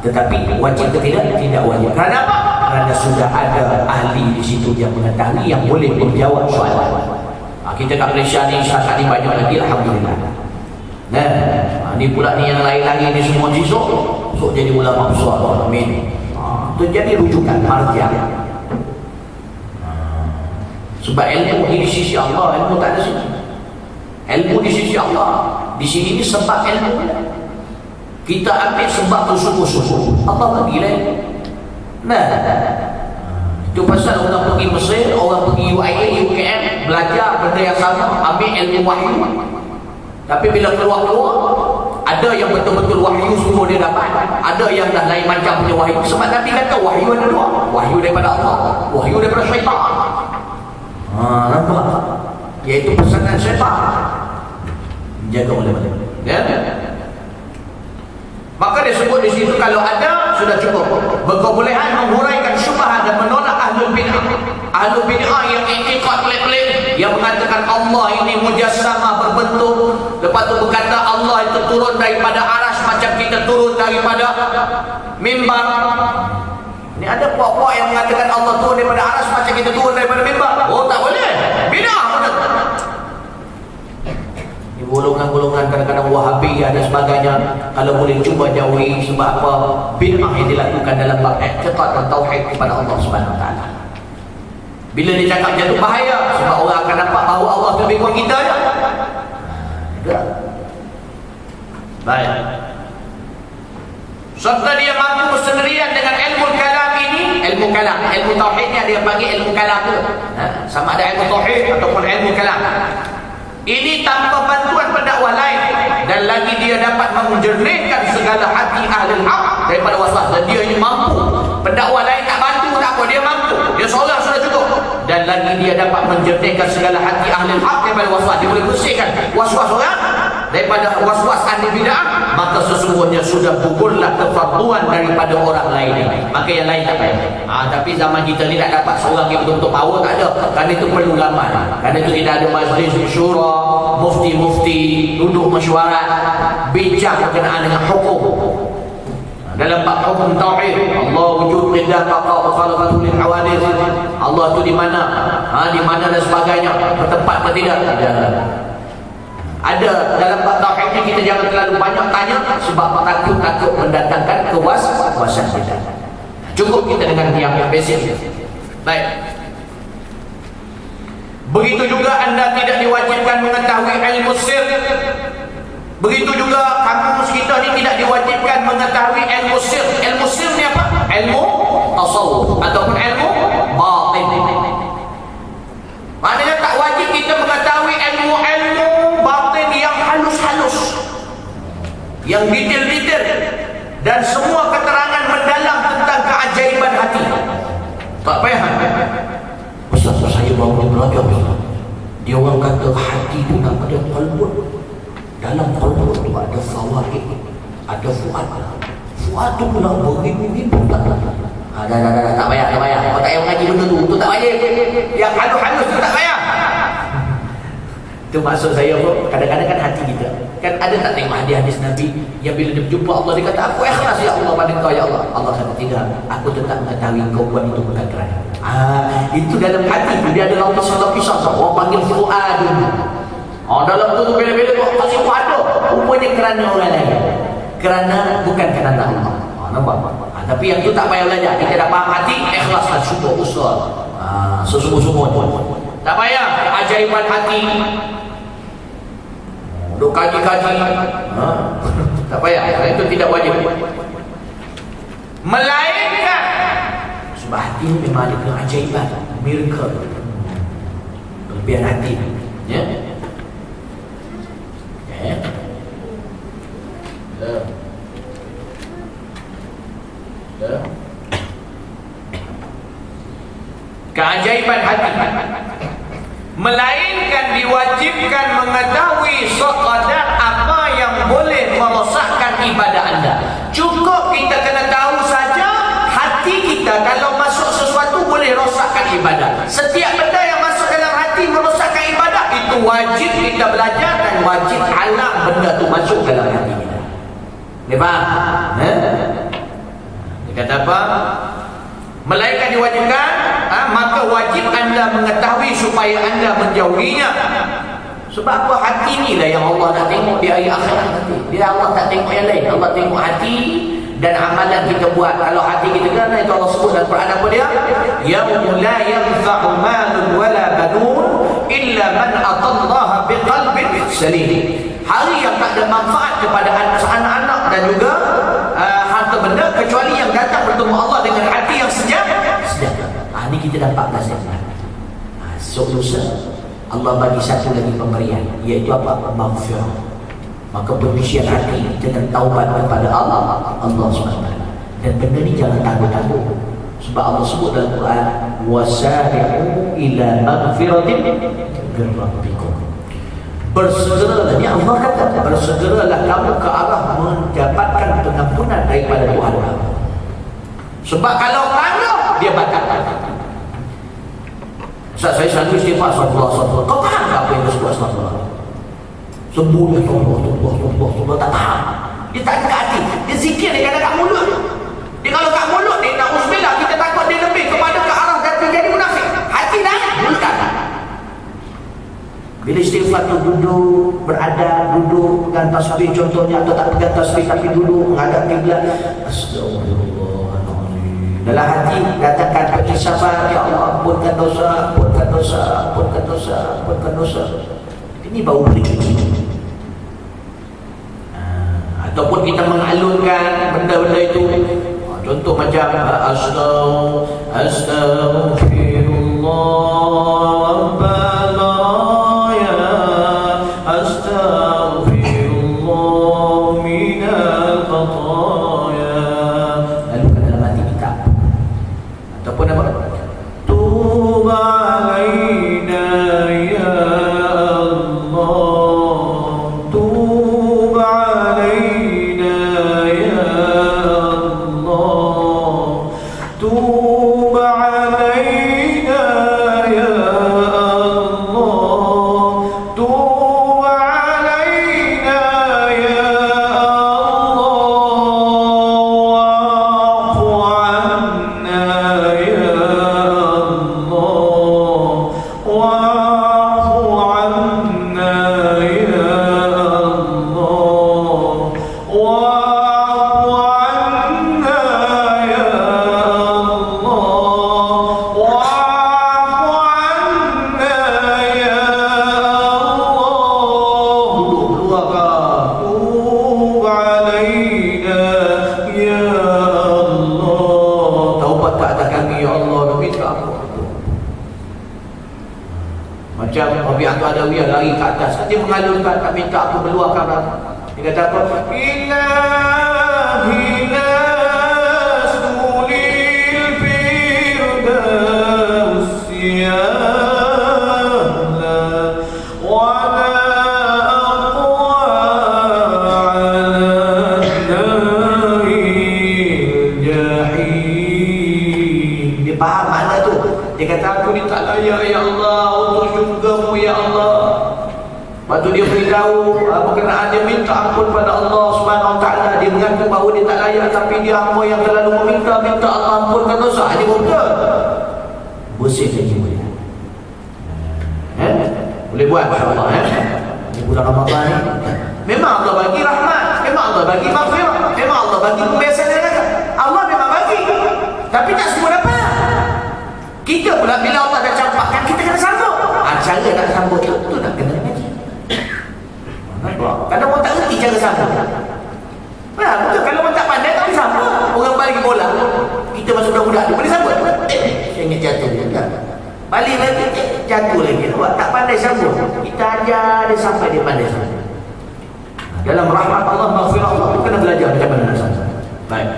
Tetapi wajib ke tidak? Tidak wajib. Kerana apa? Kerana sudah ada ahli di situ yang mengetahui, yang boleh menjawab soalan. Kita kat Malaysia ni syarat ni banyak lagi, alhamdulillah. Nah, ni pula ni yang lain-lain ni semua jisuk, sok jadi ulama besar. Amin. Itu jadi rujukan, marja. Sebab ilmu ni di sisi Allah, ilmu tak ada sini. Ilmu di sisi Allah, di sini ni sebab ilmu. Kita ambil sebab tu sungguh-sungguh, Allah bagi lah. Nah, itu pasal orang pergi Mesir, orang pergi UIA, UKM, belajar benda yang sama, ambil ilmu wahyu. Tapi bila keluar-keluar, ada yang betul-betul wahyu semua dia dapat, ada yang dah lain macam punya wahyu. Sebab Nabi kata wahyu ada dua, wahyu daripada Allah, wahyu daripada syaitan. Nampak? Iaitu pesanan syaitan. Jaga oleh-oleh. Ya? Maka dia sebut di situ kalau ada sudah cukup. Berkebolehan menghuraikan syubhat dan menolak ahlul bid'ah. Ahlul bid'ah yang i'tiqad pelik-pelik, yang mengatakan Allah ini mujassamah berbentuk, lepas tu berkata Allah itu turun daripada aras macam kita turun daripada mimbar. Ini ada puak-puak yang mengatakan Allah turun daripada aras macam kita turun daripada mimbar. Oh, tak boleh. Bid'ah betul. Golongan-golongan kadang-kadang Wahabi dan sebagainya, kalau boleh cuba jauhi. Sebab apa? Bid'ah yang dilakukan dalam bab i'tiqad dan tauhid kepada Allah Subhanahu Wa Taala. Bila dia cakap jatuh bahaya, sebab orang akan nampak bahawa Allah tu lebih kurang kita je. Baik. Serta dia mampu sendirian dengan ilmu kalam ini, ilmu kalam, ilmu tauhidnya dia panggil ilmu kalam tu. Sama ada ilmu tauhid ataupun ilmu kalam. Ini tanpa bantuan pendakwa lain, dan lagi dia dapat menjernihkan segala hati ahli haq daripada waswas. Dan dia ini mampu, pendakwa lain tak bantu tak apa, dia mampu, dia seorang sudah cukup. Dan lagi dia dapat menjernihkan segala hati ahli haq daripada waswas. Dia boleh bersihkan waswas orang daripada waswas ahli bid'ah. Maka sesungguhnya sudah gugurlah kefarduan daripada orang lain. Maka yang lain tak payah. Tapi zaman kita ni tak dapat seorang yang betul-betul power, tak ada. Kerana itu perlu ramai. Kerana itu tidak ada majlis syura, mufti-mufti duduk mesyuarat bincang berkenaan dengan hukum. Dalam bab hukum tauhid, Allah wujud, qiddah, baqa, mukhalafatu lil hawadith. Allah tu di mana? Di mana dan sebagainya. Bertempat atau tidak? Ada dalam bab tauhid ni, kita jangan terlalu banyak tanya sebab takut mendatangkan kewas-wasan kita. Cukup kita dengan yang basic. Baik. Begitu juga anda tidak diwajibkan mengetahui ilmu sir. Begitu juga kampus kita ni tidak diwajibkan mengetahui ilmu sir. Ilmu sir ni apa? Ilmu tasawuf ataupun ilmu batin. Maknanya tak wajib kita mengetahui ilmu-ilmu batin yang halus-halus, yang detail-detail, dan semua keterangan mendalam tentang keajaiban hati. Tak payah. Ustaz, saya baru belajar, dia orang kata hati itu nak ada qalbun. Dalam qalbun itu ada fawaid, ada fuad. Fuad itu pula beribu-ribu. Dah, tak payah. Kau tak payah mengaji benda tu tak payah. Yang halus-halus tu tak payah. Itu maksud saya pun, kadang-kadang kan hati kita kan ada tak tengok hadis Nabi yang bila dia berjumpa Allah, dia kata aku ikhlas ya Allah pada kau ya Allah. Allah kata tidak, aku tetap mengetahui kau buat itu bukan kerana. Itu dalam hati dia ada lautan salah pisang, orang panggil fuad. Dalam tu bila-bila kau kasih fuad tu rupanya kerana orang lain, kerana bukan kerana Allah. Nampak? Tapi yang tu tak payah belajar. Kita dah faham hati, ikhlas dan syukur usul. Sesungguh-sungguh tak payah keajaiban hati. Duk kaji-kaji. Tak payah. Itu tidak wajib. Melainkan sebab hati memang ada keajaiban, miracle, kelebihan hati. Ya. keajaiban hati, melainkan diwajibkan mengetahui sekadar apa yang boleh merosakkan ibadah anda. Cukup kita kena tahu saja hati kita kalau masuk sesuatu boleh rosakkan ibadah. Setiap benda yang masuk dalam hati merosakkan ibadah, itu wajib kita belajar dan wajib halang benda tu masuk dalam hati kita. Ni faham? Dia kata apa? Melainkan diwajibkan, maka wajib anda mengetahui supaya anda menjauhinya. Sebab apa? Hati ni lah yang Allah nak tengok di hari akhirat nanti. Dia Allah tak tengok yang lain. Allah tengok hati dan amalan kita buat. Kalau hati kita kan, itu Allah sebut dalam Quran apa dia? Yaumul la yanfa'u malun wala banun illa man atallaha biqalbin salim. Hari yang tak ada manfaat kepada anak-anak dan juga harta benda kecuali yang datang bertemu Allah dengan hati yang sejahtera. Ini kita dapat pelajaran. Esok lusa Allah bagi satu lagi pemberian, iaitu apa? Maghfirah. Maka berisian hati dengan taubat kepada Allah SWT. Dan benda ni jangan tangguh-tangguh. Sebab Allah sebut dalam Quran, wasari'u ila maghfiratin min rabbikum. Bersegeralah, ni Allah kata, bersegeralah kamu ke arah mendapatkan pengampunan daripada Tuhan kamu. Sebab kalau tangguh, dia batalkan. Ustaz, saya selalu istighfar astagfirullah. Kau faham tak apa yang disebut astagfirullah? Sembuh Allah tak faham. Dia tak ada kat hati. Dia zikir dia kata kat mulut. Dia kalau kat mulut dia nak usbilah, kita takut dia lebih kepada ke arah dan jadi munafik. Hati dah bukan. Bila istighfar tu duduk, berada, duduk pegang tasbih contohnya, atau tak pegang tasbih tapi duduk menghadap kiblat. Astagfirullahaladzim. Dalam hati katakan pengisyafat, ya Allah ampunkan dosa, ampunkan dosa, ampunkan dosa, ampunkan dosa. Ini baru berikut. Ataupun kita mengalunkan benda-benda itu. Contoh macam Astaghfirullah Rabbal Raya, Astaghfirullah minal khataya. Lalu ke dalam hati kita. Ataupun apa? Tuba alaina ya Adawiyah lari ke atas, dia mengalunkan, tak minta aku meluahkan. Dia kata apa? Ilahi nasulil firdaus ya'la wa la aqwa ala naril jahim. Dia faham makna tu. Dia kata aku ni tak layak ya Allah untuk syurga-Mu ya Allah. Lepas tu dia beritahu berkenaan dia minta ampun pada Allah Subhanahu Wa Taala. Dia mengaku bahawa dia tak layak, tapi dia hamba yang terlalu minta Allah ampunkan dosa. Ini betul. Bersih lagi boleh. Boleh buat insya-Allah Ini bulan Ramadan ni. Memang Allah bagi rahmat, memang Allah bagi maghfirah, memang Allah bagi pembebasan neraka. Allah memang bagi. Tapi tak semua dapat. Kita pula bila Allah dah campakkan, kita kena sambut. Cara nak sambut tu nak kena ngaji. Kadang orang tak ngerti cara sambut. Betul, kalau orang tak pandai tak boleh sambut. Orang balik bola, kita masuk budak-budak tu boleh sambut. Saya ingat jatuh kan. Balik lagi jatuh lagi. Tak pandai sambut. Kita ajar dia sampai dia pandai sambut. Dalam rahmat Allah, maghfirah Allah, kena belajar macam mana nak sambut. Baik.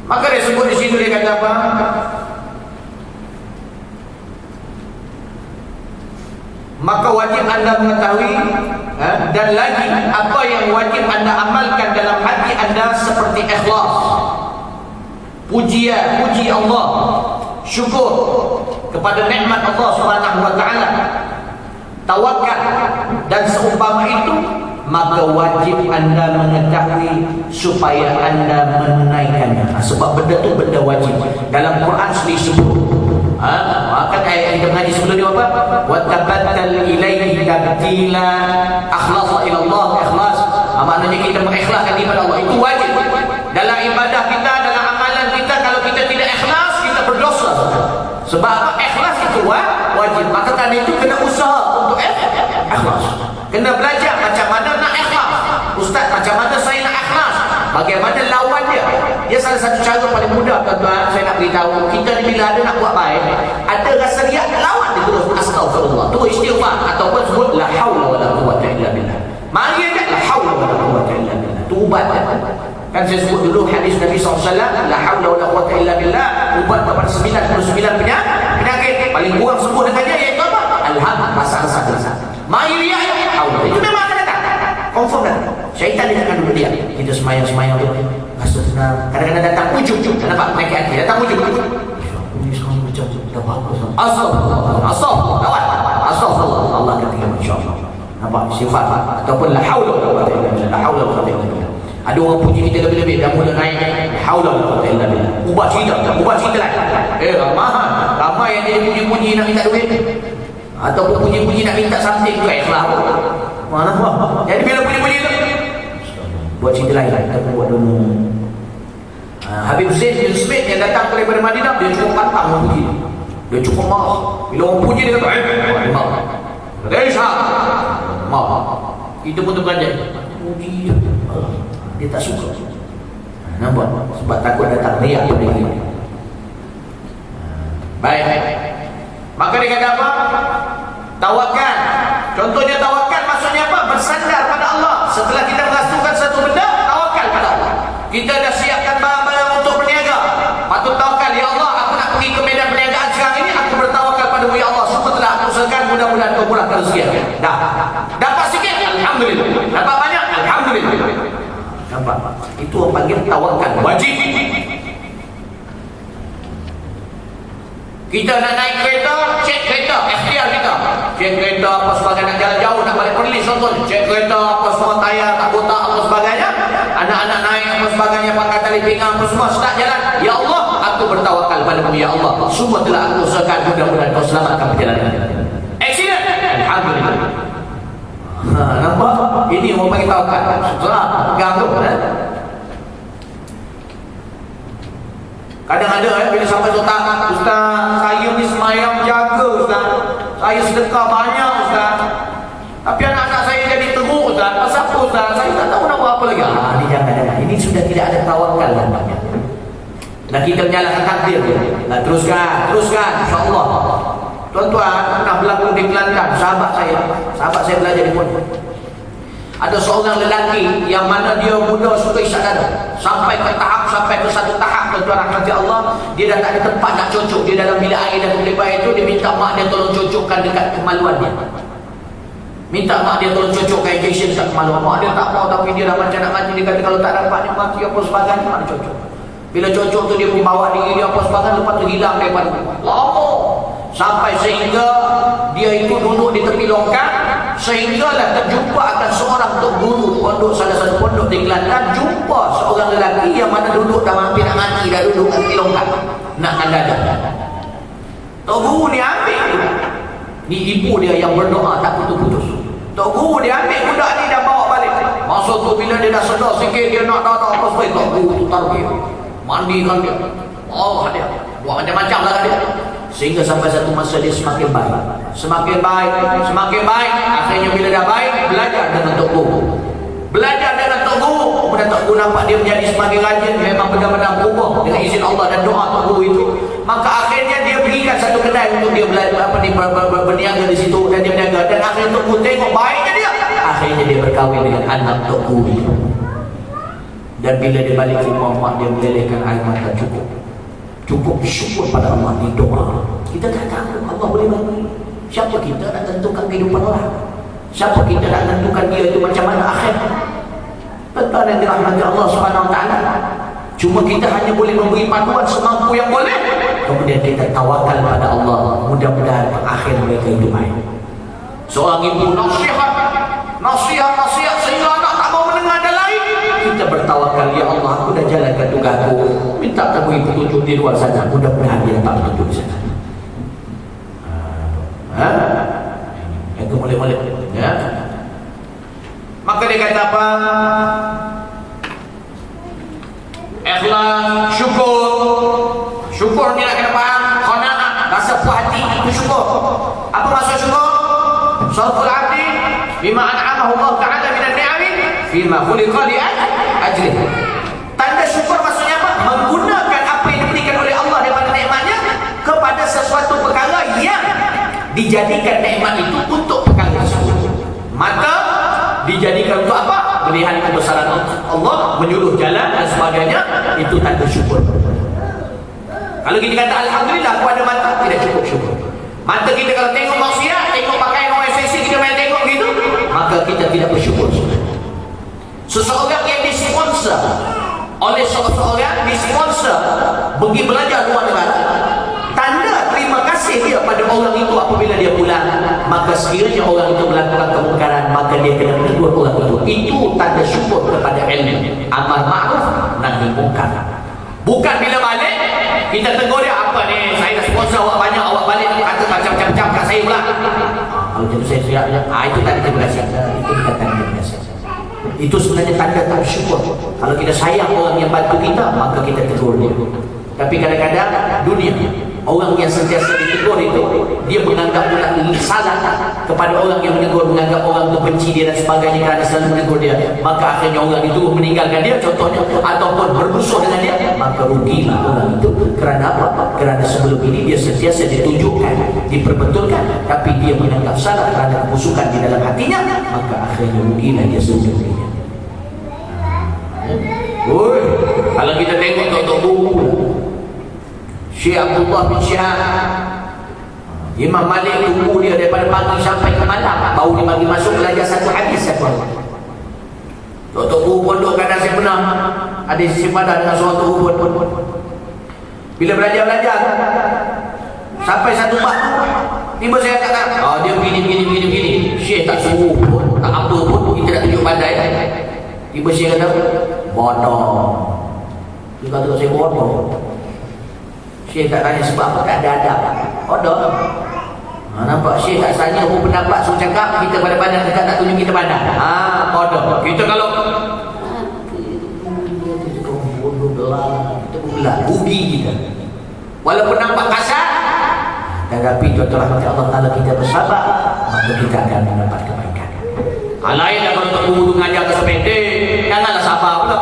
Maka dia sebut di sini, dia kata apa? anda mengetahui dan lagi apa yang wajib anda amalkan dalam hati anda seperti ikhlas, puji Allah, syukur kepada nikmat Allah Subhanahu wa taala, tawakal dan seumpama itu, maka wajib anda mengetahui supaya anda menunaikannya. Sebab benda tu benda wajib. Dalam Quran disebut, maka ayat yang kita mengaji sebelum ni apa? Wa tabattal ilaihi tabtila, ikhlas ila Allah, ikhlas. Maknanya kita mengikhlaskan kepada Allah, itu wajib. Dalam ibadah kita, dalam amalan kita, kalau kita tidak ikhlas, kita berdosa. Sebab apa? Ikhlas itu wajib. Maka kan itu kena usaha untuk ikhlas. Kena belajar macam mana nak ikhlas. Ustaz, macam mana saya nak ikhlas? Bagaimana lawan dia? Dia salah satu cara paling mudah, tuan-tuan, saya nak beritahu. Kita ni bila ada nak buat baik, ada rasa riak, lawan dia terus astagfirullah, terus istighfar, ataupun sebut la haula wala quwwata illa billah. Mari aja la haula wala quwwata illa billah. Tu ubat kan saya sebut dulu hadis Nabi SAW, la haula wala quwwata illa billah, ubat kepada 99 penyakit. Paling kurang sembuh dengan dia iaitu apa? Alham, rasa-rasa. Mari riak, haula. Itu memang akan datang. Confirm dah. Syaitan dia akan duduk dia. Kita semayang-semayang tu, rasa senang. Kadang-kadang datang ujung. Nampak penyakit hati. Datang ujung. Ini sekarang macam dah bagus. Astagfirullah. Astagfirullah. Allah akan terima insya-Allah. Nampak sifat ataupun la haula wala quwwata illa billah. La haula wala quwwata illa billah. Ada orang puji kita lebih-lebih, dah mula naik. La haula wala quwwata illa billah. Ubah cerita lain. Ramai yang dia puji-puji nak minta duit. Ataupun puji-puji nak minta something tu ikhlas. Mana buat? Jadi bila puji-puji tu buat cerita lain, kita buat dulu. Habib Zaid bin Smith yang datang daripada Madinah, dia cukup pantang memuji. Dia cukup marah. Bila orang puji dia kata, marah. Kita pun terperanjat. Puji dia tak suka. Nampak? Sebab takut datang riak pada dia. Baik. Maka dia kata apa? Tawakal. Contohnya tawakal maksudnya apa? Bersandar pada Allah. Setelah kita merasakan satu benda, tawakal pada Allah. Kita dah siapkan barang-barang untuk berniaga. Patut tawakal, ya Allah, aku nak pergi ke medan perniagaan sekarang ini, aku bertawakal padamu ya Allah. Semua telah aku usahakan, mudah-mudahan kau murahkan rezeki. Dah. Dapat sikit, alhamdulillah. Dapat banyak, alhamdulillah. Nampak? Itu orang panggil tawakal. Wajib. Kita nak naik kereta, cek kereta, ikhtiar kita. Cek kereta apa sebagainya, nak jalan jauh, nak balik Perlis contohnya. Cek kereta apa semua, tayar tak kotak apa sebagainya. Anak-anak naik apa sebagainya, pakai tali pinggang apa semua, start jalan. Ya Allah, aku bertawakal padamu ya Allah. Semua telah aku usahakan, mudah-mudahan kau selamatkan perjalanan. Accident, alhamdulillah. Nampak? Ini orang panggil tawakal. Pegang tu. Kadang ada bila sampai Ustaz, saya ni semayang jaga Ustaz, saya sedekah banyak Ustaz, tapi anak-anak saya jadi teruk Ustaz. Pasal apa Ustaz? Saya tak tahu nak buat apa lagi. Ini jangan. Ini sudah tidak ada tawakal namanya. Dan kita menyalahkan takdir dia. Teruskan insya-Allah. Tuan-tuan, pernah berlaku di Kelantan, sahabat saya belajar di pondok. Ada seorang lelaki yang mana dia muda suka isyak dada. Sampai ke satu tahap, tuan-tuan rahmati Allah, dia dah tak ada tempat nak cocok. Dia dalam bilik air dan bilik bayi itu, dia minta mak dia tolong cocokkan dekat kemaluan dia. Minta mak dia tolong cocokkan injection dekat kemaluan. Mak dia tak mau, tapi dia dah macam nak mati. Dia kata kalau tak dapat dia mati apa sebagainya, mak dia cocok. Bila cocok tu dia pun bawa diri dia apa sebagainya, lepas tu hilang daripada lama. Sampai sehingga dia itu duduk di tepi longkang, sehinggalah terjumpa akan seorang tok guru pondok, salah satu pondok di Kelantan, jumpa seorang lelaki yang mana duduk dah hampir nak mati, dah duduk kat tepi longkang nak mendadak. Tok guru ni ambil, ni ibu dia yang berdoa tak putus-putus. Tok guru dia ambil budak ni dah bawa balik. Masa tu bila dia dah sedar sikit, dia nak tahu apa sebab tok guru tu taruh dia, mandikan dia, dia buat macam-macam lah dia. Sehingga sampai satu masa dia semakin baik. Akhirnya bila dah baik, belajar dengan tok guru. Kemudian tok guru nampak dia menjadi semakin rajin, memang benar-benar berubah dengan izin Allah dan doa tok guru itu. Maka akhirnya dia berikan satu kedai untuk dia belajar berniaga di situ, dan dia berniaga. Dan akhirnya tok guru tengok baiknya dia. Akhirnya dia berkahwin dengan anak tok guru itu. Dan bila dia balik ke rumah, mak dia melelehkan air mata cukup bersyukur pada Allah di doa. Kita tak tahu Allah boleh bantu. Siapa kita nak tentukan kehidupan orang? Siapa kita nak tentukan dia itu macam mana akhirat? Tuan-tuan yang dirahmati Allah Subhanahu Wa Taala, cuma kita hanya boleh memberi panduan semampu yang boleh, kemudian kita tawakal pada Allah. Mudah-mudahan akhir mereka itu baik. Seorang ibu nasihat sehingga anak tak mau mendengar dan lain, kita bertawakal, ya Allah, aku dah jalankan tugasku, minta tak beri petunjuk di luar sana. Mudah-mudahan dia dapat petunjuk di sana. Yang boleh-boleh ya. Maka dia kata apa? Ikhlas, syukur ni nak kena faham. Qanaah, rasa puas hati, itu syukur. Apa maksud syukur? Syarful abdi bima an'amahu Allah Ta'ala minan ni'ami fima khuliqa li ajli. Tanda syukur maksudnya apa? Menggunakan apa yang diberikan oleh Allah daripada nikmatnya kepada sesuatu perkara yang dijadikan nikmat itu untuk perkara tersebut. Maka dijadikan untuk apa? Melihat kebesaran Allah, menyuruh jalan dan sebagainya. Itu tanda syukur. Kalau kita kata alhamdulillah aku ada mata, tidak cukup syukur. Mata kita kalau tengok maksiat, tengok pakaian orang FSC, kita main tengok gitu, maka kita tidak bersyukur. Seseorang yang disponsor oleh seseorang, disponsor pergi belajar luar negara, tanda terima kasih dia pada orang itu apabila dia pulang. Maka sekiranya orang itu melakukan kemungkaran, maka dia kena menegur orang itu. Itu tanda syukur kepada ilmu. Amar ma'ruf nahi munkar. Bukan bila balik kita tegur dia, apa ni, saya dah sponsor awak banyak, awak balik kata macam-macam kat saya pula. Kalau jadi saya siap, itu tanda terima kasih. Itu bukan tanda terima kasih. Itu sebenarnya tanda tak syukur. Kalau kita sayang orang yang bantu kita, maka kita tegur dia. Tapi kadang-kadang dunia, orang yang sentiasa ditegur itu, dia menganggap pula salah kepada orang yang menegur, menganggap orang itu benci dia dan sebagainya kerana selalu menegur dia. Maka akhirnya orang itu meninggalkan dia contohnya, ataupun bermusuh dengan dia. Maka rugilah orang itu. Kerana apa? Kerana sebelum ini dia sentiasa ditunjukkan, diperbetulkan, tapi dia menganggap salah kerana kebusukan di dalam hatinya. Maka akhirnya rugilah dia sendirinya. Kalau kita tengok tok-tok buku Syekh Abdullah bin Syihab, Imam Malik tunggu dia daripada pagi sampai ke malam, baru dia bagi masuk belajar satu hadis satu. Tok-tok buku pondok kadang saya pernah ada sisi padah dengan seorang tok buku. Bila belajar sampai satu bab, tiba saya kata, dia begini. Syekh tak suruh pun, tak apa pun, kita nak tunjuk pandai. Tiba Syekh kata, bodoh. Dia kata saya bodoh. Syekh tak tanya sebab apa, tak ada adab. Bodoh. Nampak Syekh tak tanya apa pendapat, suruh cakap, kita pada-pada dekat tak tunjuk kita pandai. Bodoh. Kita kalau bodoh belah, kita belah, rugi kita. Walaupun nampak kasar, tetapi tuan-tuan rahmat Allah Ta'ala, kita bersabar, maka kita akan mendapat kebaikan. Lainlah kalau tak guru mengajar ke sependek, janganlah sabar pula.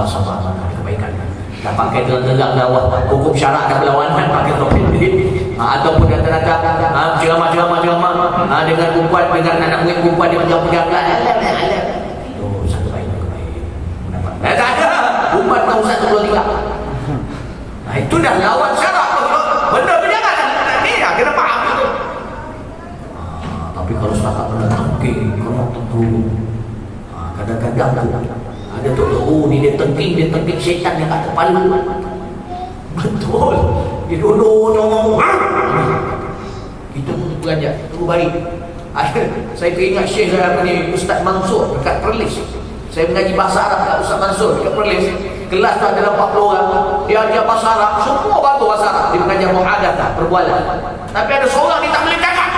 Sabar ada kebaikan. Dah pakai tegak dakwah, hukum syarak dah berlawanan, pakai topik ataupun datang-datang ceramah dengan perempuan, dengan anak murid perempuan, dia pegang-pegang itu satu baik. Tak ada umat tahu 1, 2, 3. Itu dah lawan syarak. Benda berjalan ni dah kena faham itu. Tapi kalau setakat benda tengking, kalau tentu kadang-kadang ada tok-tok ni dia tengking syaitan yang kat kepala. Betul. Dia duduk ngomong. Kita belajar, tunggu baik. Saya teringat Syekh ni Ustaz Mansur dekat Perlis. Saya mengaji bahasa Arab dekat Ustaz Mansur dekat Perlis. Kelas tu ada 40 orang. Dia ajar bahasa Arab, semua bantu bahasa Arab. Dia mengajar muhadatsah, perbualan. Tapi ada seorang ni tak boleh cakap.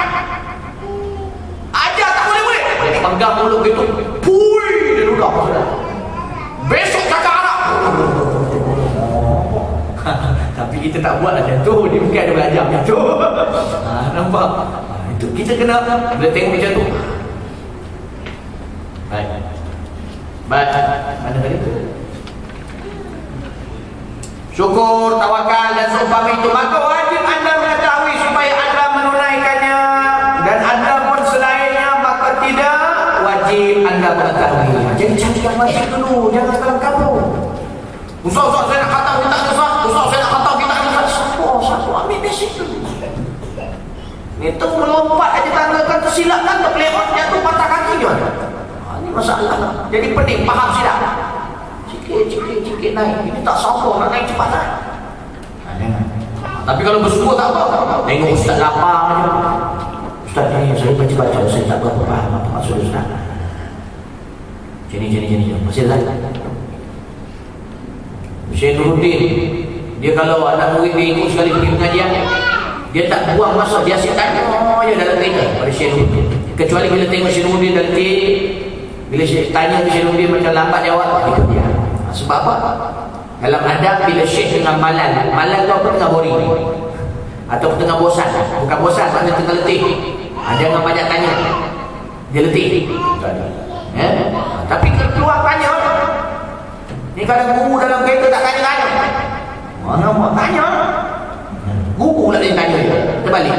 Ajar tak boleh. Dia pegang mulut gitu. Pui, dia duduk. Besok cakap Arab. Tapi kita tak buat macam tu. Dia mungkin ada belajar macam tu. Nampak? Itu kita kena bila tengok macam tu. Baik. Mana tadi? Syukur, tawakal dan seumpama itu, maka wajib anda mengetahui supaya anda menunaikannya, dan anda pun selainnya maka tidak wajib anda mengetahui. Jadi cari yang wajib dulu, jangan dalam kamu. Ustaz saya nak khatam kita Ustaz, Ustaz saya nak khatam kita Ustaz. Satu ambil basic dulu. Itu melompat aja tangga kan tersilap kan, terpelihot jatuh patah kaki je. Ini masalah. Jadi pening, faham silap. Cikit naik. Ini tak sombong, nak naik cepat naik. Tapi kalau bersyukur tak apa. Tengok ustaz lapar je. Ustaz ni saya baca-baca, saya tak berapa faham apa maksud ustaz. Jadi. Masih lagi. Syekh Nuruddin, dia kalau anak murid dia ikut sekali pergi pengajian, dia tak buang masa, dia asyik tanya je dalam kereta pada Syekh Nuruddin. Kecuali bila tengok Syekh Nuruddin dalam kereta, bila Syekh tanya ke Syekh Nuruddin macam lambat jawab, ikut dia. Sebab apa? Dalam adab bila Syekh tengah malal tu apa? Tengah boring atau tengah bosan. Bukan bosan, maknanya tengah letih. Jangan banyak tanya, dia letih. Tapi keluar tanya. Ni kadang guru dalam kereta tak tanya-tanya. Mana mau tanya? Guru lah dia tanya dia. Terbalik.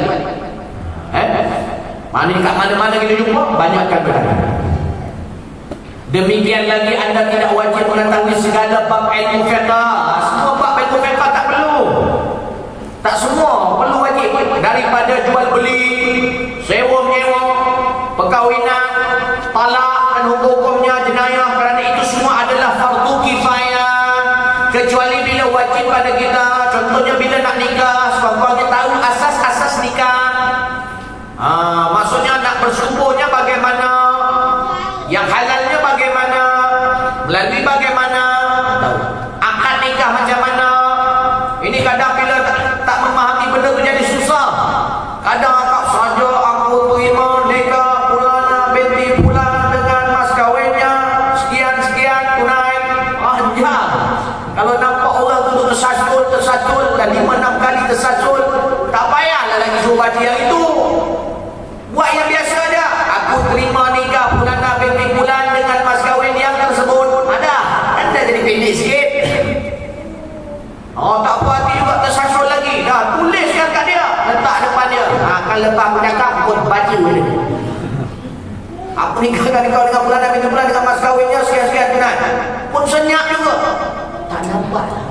Mana kat mana-mana kita jumpa, banyakkan bertanya. Demikian lagi anda tidak wajib mengetahui segala bab ilmu fiqh. Semua bab ilmu fiqh tak perlu. Tak semua perlu wajib. Daripada jual beli, sewa menyewa, perkahwinan, talak dan hukum-hukumnya, jenayah, kerana itu semua adalah fardu kifayah. Kecuali bila wajib pada kita. Contohnya bila nak nikah, sebab kita tahu asas-asas nikah. Maksudnya nak bersyukurnya bagaimana, yang halalnya bagaimana, melalui bagaimana, akad nikah macam mana. Ini kadang bila tak memahami benda tu jadi susah. Kadang akak saja aku terima nikah pulana binti pulan dengan mas kawinnya sekian tunai. Jam. Kalau nampak orang tu tersasul dan 5-6 kali tersasul, tak payahlah lagi suruh baca yang itu. Buat yang biasa aja. Aku terima nikah pulana binti pulan dengan mas kawin yang tersebut. Ada. Anda jadi pendek sikit. Tak apa hati juga tersasul lagi. Dah tuliskan kat dia, letak depan dia. Kan lepas aku cakap pun baca dia. Aku nikahkan kau dengan pulana binti pulan dengan mas kawinnya sekian tunai. Pun senyap juga. Tak nampak lah.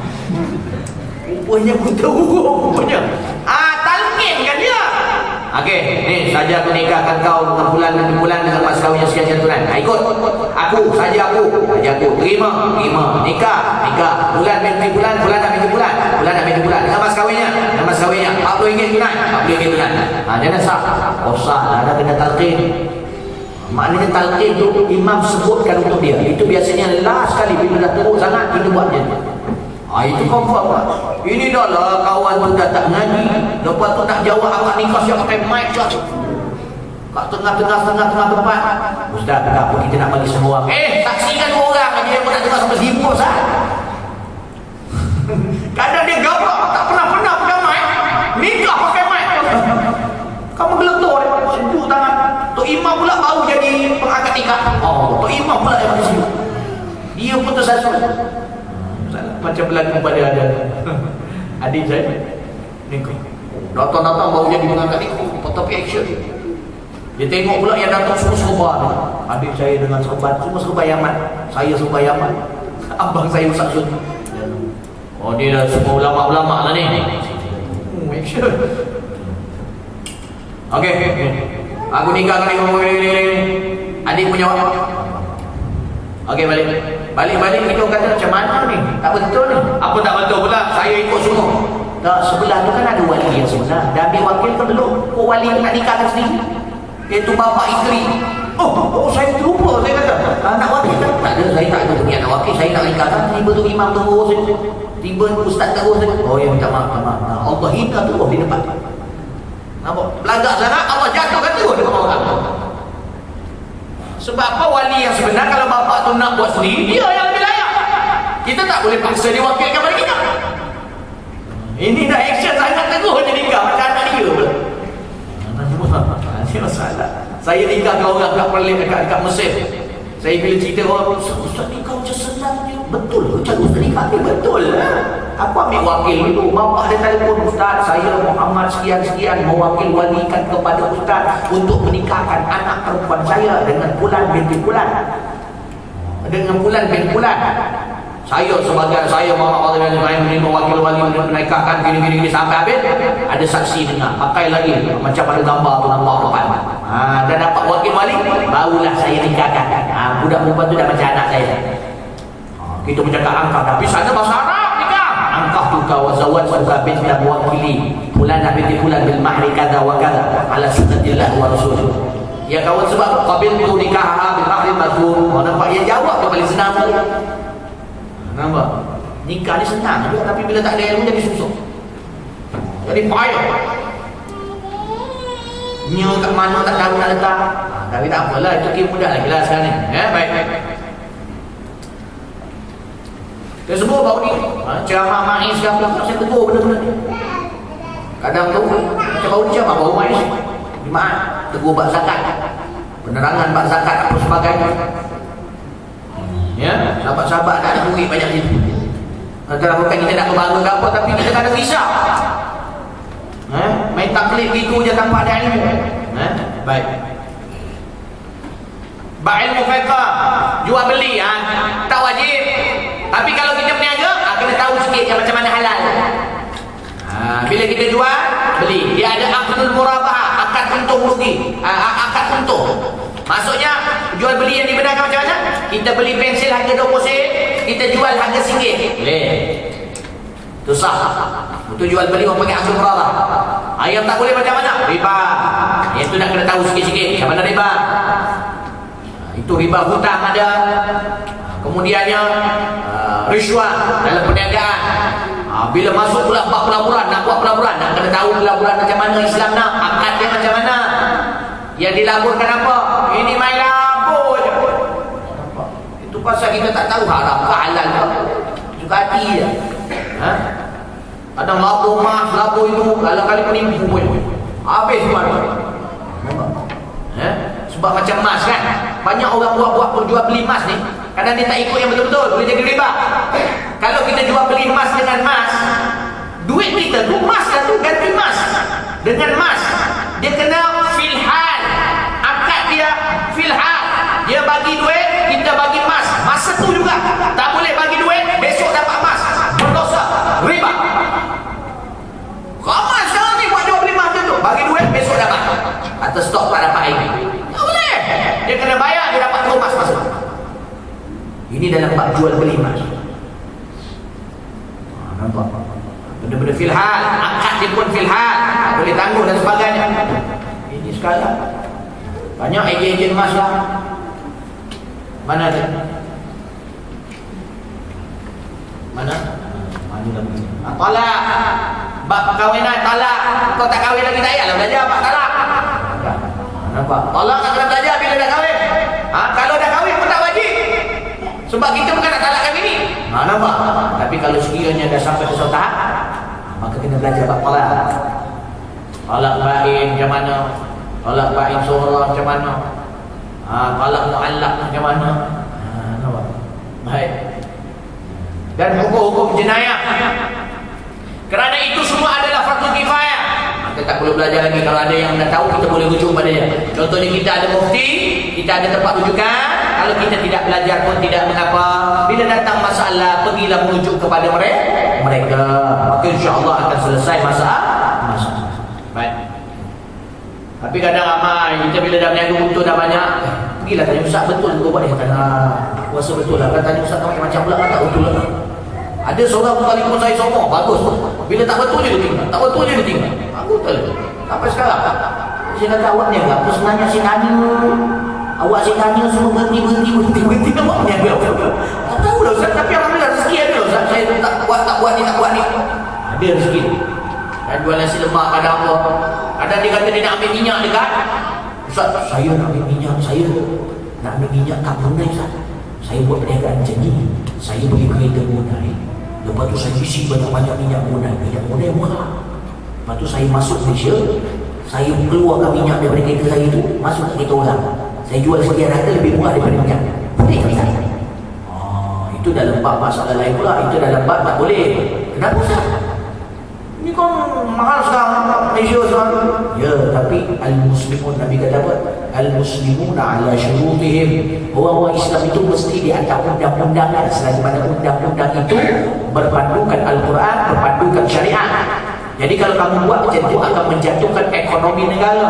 Rupanya buta huruf rupanya. Talqin kan dia. Okey, ni saja aku nikahkan kau dengan bulan dengan mas kawinnya sekian tunai. Ikut. Aku terima. Nikah. Bulan binti bulan dengan mas kawinnya. RM40 tunai. Jangan sah. Sah. Ada kena talqin. Maknanya talqin tu imam sebutkan untuk dia. Itu biasanya last sekali bila dah teruk sangat kita buat dia. Itu confirm lah. Ini dah lah kawan tu dah tak ngaji, lepas tu nak jawab akad nikah siap pakai mic kat tengah tempat. Ustaz, kenapa kita nak bagi semua orang? Saksikan 2 orang aja yang nak dengar sampai 1000 Ustaz. Kadang dia gabak, tak pernah pakai mic, nikah pakai mic. Kamu geletor sejuk tangan. Tok Imam pula baru jadi pengakad nikah. Tok Imam pula yang ada sejuk. Dia pun tersasul. Macam berlaku pada ada adik saya ni, datang baru jadi pengangkat nikah, tapi action. Dia tengok pula yang datang semua serba. Adik saya dengan serban, semua serba Yaman. Saya serba Yaman. Abang saya Ustaz Sun. Dia dah semua ulama-ulama lah ni. Action. Okey. Aku nikah kali ni. Adik punya apa? Okey, balik kita kata macam mana ni? Tak betul ni. Apa tak betul pula? Saya ikut semua. Tak, sebelah tu kan ada wali yang sebenar. Dah ambil wakil ke belum? Wali nak nikahkan sendiri. Iaitu bapa isteri. Saya terlupa. Saya kata, nak wakil kan? Tak ada, saya tak ada punya nak wakil. Saya nak nikahkan. Tiba tu imam terus. Tiba ustaz terus. Ya minta maaf. Allah hina terus di depan. Nampak? Belagak sangat, Allah jatuhkan terus depan orang. Sebab apa? Wali yang sebenar kalau bapa tu nak buat sendiri, dia yang lebih layak. Kita tak boleh paksa dia wakilkan pada kita. Ini dah action sangat teguh je nikah macam anak dia pula. Ini masalah. Saya nikah dengan orang kat Perlis, kat Mesir. Saya bila cerita orang, Ustaz nikah macam senang je. Betul ke cara Ustaz nikah ni? Betul lah. Aku ambil wakil dulu. Bapak dia telefon, Ustaz, saya Muhammad sekian-sekian mewakil walikan kepada Ustaz untuk menikahkan anak perempuan saya dengan Pulan binti Pulan. Saya sebagai saya Muhammad menerima wakil wali menaikkan gini sampai habis, ada saksi dengar, pakai lagi macam ada gambar tu nampak depan. Dah dapat wakil wali, barulah saya nikahkan. Budak perempuan tu dah macam anak saya. Kita bercakap angkah, tapi sana bahasa Arab nikah. Angkah tuka wa zawaj suka binta muwakili fulan binti fulan bil mahri kadza wa kadza ala sunnatillah wa rasulih. Ya kawan, sebab qabil tu nikah bil mahri mazkur. Nampak dia jawab tu paling senang tu. Nampak? Nikah ni senang je, tapi bila tak ada ilmu jadi susah. Jadi payah. Nya kat mana tak tahu nak letak. Tapi tak apalah, itu kira mudah lagi lah sekarang ni. Baik. Dia sebut baru ni ceramah Maiz ke apa, saya tegur benda-benda ni. Kadang tu macam baru ni ceramah baru Maiz Jumaat, tegur bab zakat, penerangan bab zakat apa sebagainya. Ya, sahabat-sahabat tak ada duit banyak situ. Kadang bukan kita nak berbangga ke apa, tapi kita kadang risau. Main taklid gitu je tanpa ada ilmu. Baik. Bab ilmu fiqh, jual beli tak wajib. Tapi kalau kita berniaga, kena tahu sikit yang macam mana halal. Bila kita jual beli, dia ada akdul murabahah, akad untung rugi, akad untung. Maksudnya jual beli yang dibenarkan macam mana? Kita beli pensil harga 20 sen, kita jual harga RM1. Boleh. Itu sah. Itu jual beli orang pakai akdul murabahah. Yang tak boleh macam mana? Riba. Yang tu nak kena tahu sikit-sikit macam mana riba. Itu riba hutang ada. Kemudiannya rishwah dalam perniagaan. Bila masuk pula bab pelaburan, nak buat pelaburan, nak kena tahu pelaburan macam mana Islam nak, akad dia macam mana, yang dilaburkan apa. Ini main labur je. Itu pasal kita tak tahu haram ke halal ke, suka hati je. Kadang labur emas, labur itu kali-kali penipu pun habis semua. Sebab macam emas kan, banyak orang buat jual beli emas ni, kadang dia tak ikut yang betul-betul, boleh jadi riba. Kalau kita jual beli emas dengan emas, duit kita tu emas dah tu, ganti emas dengan emas, dia kena filhal, akad dia filhal. Dia bagi duit, kita bagi emas, masa tu juga tak boleh bagi duit, besok dapat emas, berdosa, riba. Ramai sekarang ni buat jual beli emas tu, bagi duit, besok dapat, atau stok tak dapat lagi. Tak boleh, dia kena bayar, dia dapat tu emas masa. Ini dalam bab jual beli emas. Nampak? Benda-benda filhal, akad dia pun filhal, tak boleh tangguh dan sebagainya. Ini sekarang banyak ejen-ejen emas lah. Mana dia? Mana lagi? Talak. Bab perkahwinan, talak. Kau tak kahwin lagi tak payahlah belajar bab talak. Nampak? Talak tak kena belajar bila dah kahwin. Kalau dah kahwin pun tak wajib. Sebab kita bukan nak talakkan bini. Nampak? Tapi kalau sekiranya dah sampai ke suatu tahap, maka kena belajar bab talak. Talak bain macam mana? Talak bain surah macam mana? Talak mu'allaq macam mana? Nampak? Baik. Dan hukum-hukum jenayah. Kerana itu semua adalah fardu kifayah. Kita tak perlu belajar lagi. Kalau ada yang dah tahu, kita boleh rujuk pada dia. Contohnya kita ada mufti, kita ada tempat rujukan. Kalau kita tidak belajar pun tidak mengapa. Bila datang masalah, pergilah merujuk kepada mereka. Maka insya-Allah akan selesai masalah. Baik. Tapi kadang ramai kita bila dah berniaga betul dah banyak, pergilah tanya ustaz, betul ke buat ni? Kuasa betul lah. Kan tanya ustaz macam-macam pula, tak betul lah. Ada seorang telefon saya semua, bagus. Bila tak betul je dia tinggal. Tak betul je dia tinggal. Bagus tak? Sampai sekarang. Saya kata awak ni apa? Sebenarnya saya tanya. Awak saya tanya semua berhenti awak ni apa? Tak tahu lah ustaz, tapi alhamdulillah rezeki ada ustaz. Saya tak buat ni. Ada rezeki. Dan jual nasi lemak kadang apa. Kadang dia kata dia nak ambil minyak dekat. Ustaz, saya nak ambil minyak. Saya nak ambil minyak kat Brunei ustaz. Saya buat perniagaan macam ni. Saya beli kereta Brunei. Lepas tu saya isi banyak-banyak minyak Brunei. Minyak Brunei murah. Lepas tu saya masuk Malaysia. Saya keluarkan minyak daripada kereta saya tu, masuk ke kereta orang. Saya jual sekian harga lebih murah daripada minyak. Boleh tak bisa? Itu dalam bab masalah lain pula. Itu dalam bab tak boleh. Kenapa ustaz? Ini kan mahal sekarang Malaysia sekarang. Ya, tapi al-muslimun, Nabi kata apa? Al-muslimuna ala syurutihim. Orang-orang Islam itu mesti di atas undang-undang, selagi mana undang-undang itu berpandukan Al-Quran, berpandukan syariat. Jadi kalau kamu buat macam itu akan menjatuhkan ekonomi negara.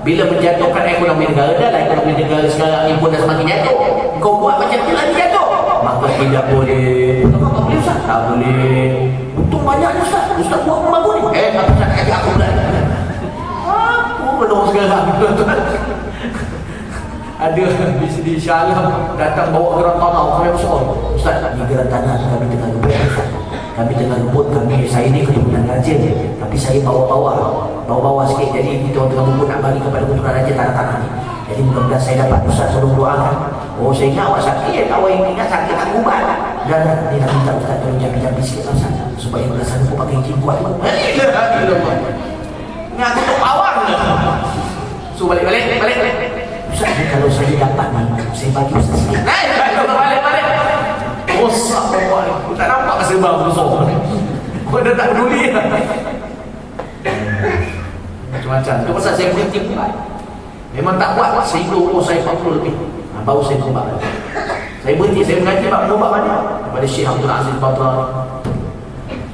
Bila menjatuhkan ekonomi negara, dah lah ekonomi negara sekarang ni pun dah semakin jatuh. Kau buat macam tu lagi jatuh, maka tidak boleh. Tak boleh Ustaz? Tak boleh. Untung banyaknya Ustaz. Ustaz buat pun bagus ni. Aku tak nak ajak aku pula. Apa benda sekarang? Ada di Shah Alam datang bawa geran tanah. Kami bersoal, Ustaz, ni geran tanah kami tengah rebut. Kami tengah rebut, saya ni keturunan raja, tapi saya bawa sikit. Jadi kita orang tengah rebut nak bagi kepada keturunan raja tanah-tanah ni. Jadi mudah-mudahan saya dapat. Ustaz tolong doakan. Oh, saya ingat awak sakit. Awak ingat sakit aku ubat. Dan ni nak minta Ustaz tolong jampi-jampi sikit Ustaz, supaya belah sana pun pakai jin kuat. Ingat aku tak awak. So balik. Ustaz, kalau saya dapat ni, saya bagi Ustaz sikit. Balik. Rosak bawa ni. Aku tak nampak sebab besar. Kau dah tak peduli. Macam-macam. Itu pasal saya berhenti buat. Memang tak buat. Sehingga umur saya 40 lebih. Baru saya berubat. Saya berhenti. Saya mengaji bab berubat banyak. Kepada Syekh Abdul Aziz Batra.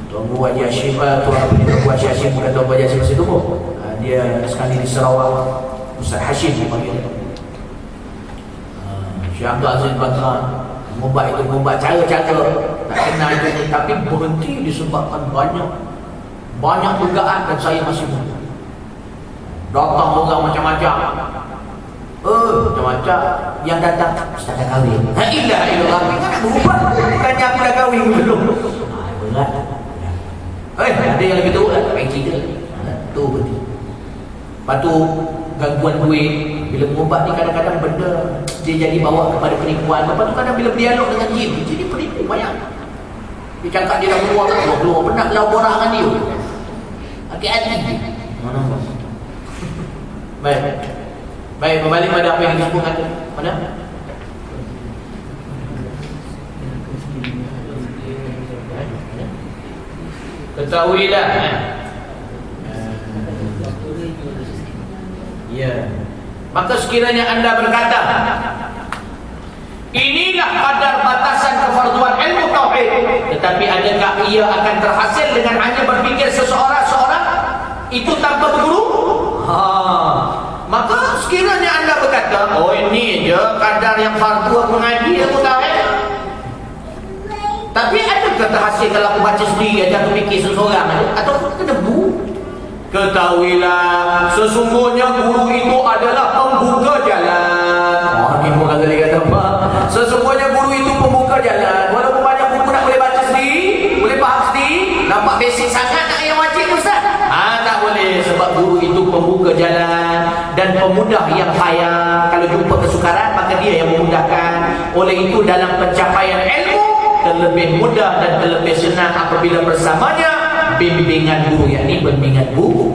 Tuan Guru Haji Hashim. Tuan Guru Haji Hashim. Bukan Tuan Guru Haji Hashim masih tumbuh. Dia sekali di Sarawak. Ustaz Hashim dia panggil. Syekh Abdul Aziz Batra. Mengubah itu, mengubah cara-cara tak kenal itu, tapi berhenti disebabkan banyak dugaan dan saya masih muda. Datang orang macam-macam. Macam-macam yang datang Ustaz dah kahwin. Ilah nak berubah. Bukannya aku dah kahwin belum. Berat. Ada yang lebih teruk lah, tak payah cerita. Tu berhenti. Lepas tu gangguan duit. Bila mengubat ni kadang-kadang benda dia jadi bawa kepada penipuan. Lepas tu kadang bila berdialog dengan jin, jadi penipu banyak. Dia cakap dia dah keluar penat lau borak dengan dia. Hati-hati. Baik, berbalik pada apa yang disebut kata. Mana? Ketahuilah. Ya. Maka sekiranya anda berkata, inilah kadar batasan kefarduan ilmu tauhid, tetapi adakah ia akan terhasil dengan hanya berfikir seseorang itu tanpa berguru? Maka sekiranya anda berkata, oh ini je kadar yang fardu aku mengaji ilmu tauhid, tapi adakah terhasil kalau aku baca sendiri aja, aku fikir seseorang atau aku kena buku? Ketahuilah, sesungguhnya guru itu adalah pembuka jalan. Ibu kata apa? Sesungguhnya guru itu pembuka jalan. Walaupun banyak buku nak boleh baca sendiri, boleh faham sendiri, nampak basic sangat nak yang wajib Ustaz. Tak boleh, sebab guru itu pembuka jalan dan pemudah yang payah. Kalau jumpa kesukaran, maka dia yang memudahkan. Oleh itu dalam pencapaian ilmu terlebih mudah dan terlebih senang apabila bersamanya bimbingan guru, yakni bimbingan guru.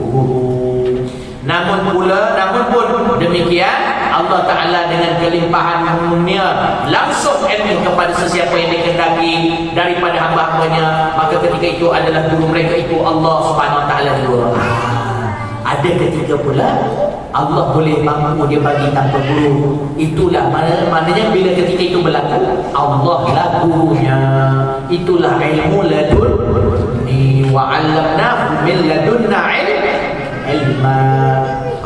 Namun pun demikian Allah Ta'ala dengan kelimpahannya langsung ilmu kepada sesiapa yang dikehendaki daripada hamba-hambanya, maka ketika itu adalah guru mereka itu Allah Subhanahu Wa Ta'ala juga. Ada ketika pula Allah boleh mampu dia bagi tanpa guru. Itulah maknanya bila ketika itu berlaku, Allah lah gurunya. Itulah ilmu ladunni wa 'allamnahu min ladunna ilma.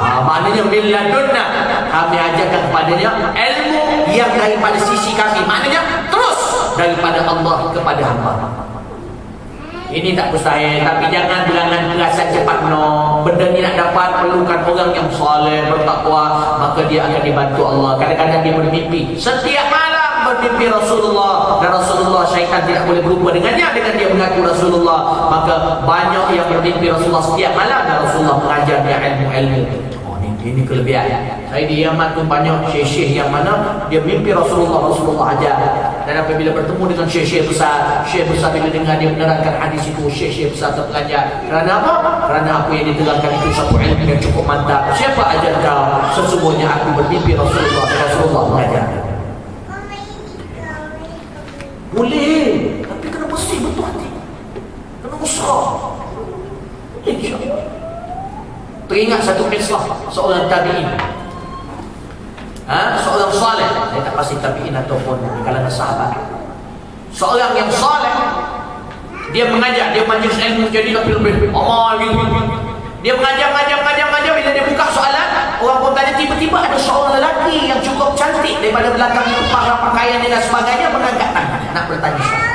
Maknanya min ladunna, kami ajarkan kepadanya ilmu yang daripada sisi kami. Maknanya terus daripada Allah kepada hamba. Ini tak mustahil, tapi jangan dengan perasaan cepat no. Benda ni nak dapat perlukan orang yang soleh, bertakwa, maka dia akan dibantu Allah. Kadang-kadang dia bermimpi, setiap malam bermimpi Rasulullah, dan Rasulullah syaitan tidak boleh berjumpa dengannya dengan dia mengaku Rasulullah. Maka banyak yang bermimpi Rasulullah setiap malam dan Rasulullah mengajar dia ilmu-ilmu. Ini kelebihan. Saya di Yaman tu banyak syekh-syekh yang mana dia mimpi Rasulullah ajar. Dan apabila bertemu dengan syekh-syekh besar bila dengar dia menerangkan hadis itu, syekh-syekh besar terpelajar. Kerana apa? Kerana apa yang diterangkan itu satu ilmu yang cukup mantap. Siapa ajar kau? Sesungguhnya aku bermimpi Rasulullah mengajar. Boleh, tapi kena bersih betul hati. Kena besar. ingat satu kisah seorang tabi'in. Seorang saleh, saya tak pasti tabi'in ataupun di kalangan sahabat. Seorang yang saleh, dia mengajar, dia majlis ilmu jadi lebih amal gitu. Dia mengajar, bila dia buka soalan, orang pun tanya, tiba-tiba ada seorang lelaki yang cukup cantik daripada belakang itu, pakaian dia dan sebagainya, mengangkat tangan nak bertanya soalan.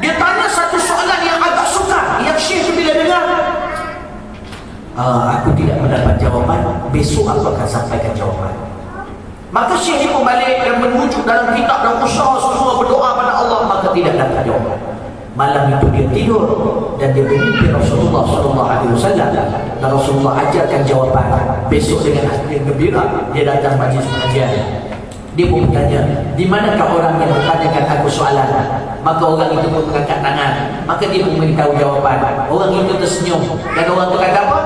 Dia tanya satu soalan yang agak sukar, yang syekh bila dengar, aku tidak mendapat jawapan, besok aku akan sampaikan jawapan. Maka syekh ini balik dan menuju dalam kitab dan usaha semua berdoa pada Allah, maka tidak dapat jawapan. Malam itu dia tidur dan dia bermimpi Rasulullah SAW, dan Rasulullah ajarkan jawapan. Besok dengan hati yang gembira dia datang majlis pengajian. Dia pun bertanya, di manakah orang yang bertanyakan aku soalan? Maka orang itu pun mengangkat tangan. Maka dia pun beritahu jawapan. Orang itu tersenyum dan orang itu kata apa?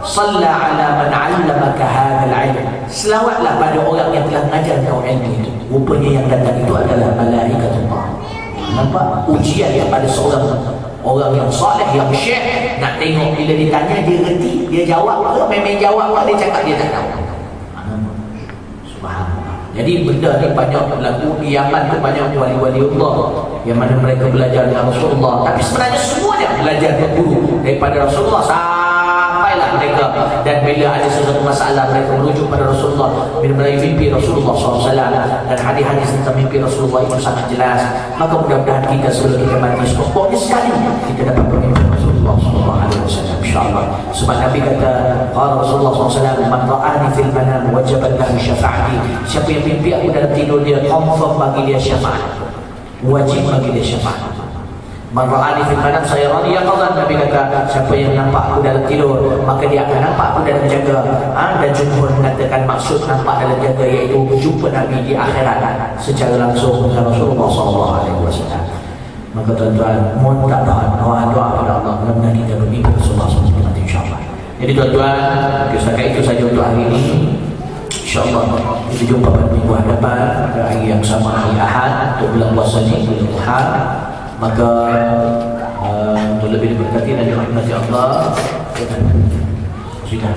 Shalla ala man 'allamaka hadzal 'ilm. Selawatlah pada orang yang telah mengajar kau ilmu itu. Rupanya yang datang itu adalah malaikatullah. Nampak ujian kepada seorang orang yang saleh, yang syekh. Nak tengok bila ditanya dia reti, dia jawab ke, memang jawab ke, dia cakap dia tak tahu. Subhanallah. Jadi benda ni banyak berlaku di Yaman tu, banyak wali-wali Allah yang mana mereka belajar dengan Rasulullah. Tapi sebenarnya semuanya belajar berguru daripada Rasulullah sampailah mereka. Dan bila ada sesuatu masalah, mereka merujuk pada Rasulullah melalui mimpi Rasulullah SAW. Dan hadis-hadis tentang mimpi Rasulullah itu sangat jelas. Maka mudah-mudahan kita sebelum kita mati, pokoknya sekali kita dapat bermimpi Rasulullah SAW, insyaAllah. Sebab Nabi kata, Rasulullah SAW, man ra'ani fil manam wajabat lahu syafa'ati. Siapa yang mimpi aku dalam tidur, dia confirm bagi dia syafaat, wajib bagi dia syafaat. Man ra'ani fil manam sayarani yaqadhan. Nabi kata, siapa yang nampak aku dalam tidur, maka dia akan nampak aku dalam jaga. Dan jumhur mengatakan maksud nampak dalam jaga iaitu berjumpa Nabi di akhirat secara langsung dengan Rasulullah SAW. Maka tuan-tuan, mohon tak doa kepada Allah, mudah-mudahan kita bermimpi Rasulullah SAW, insyaAllah. Jadi tuan-tuan, setakat itu saja untuk hari ini. InsyaAllah kita jumpa pada minggu hadapan, pada hari yang sama, hari Ahad, untuk bulan puasa ni, bulan Ahad. Maka untuk lebih diberkati dan dirahmati Allah, sudah.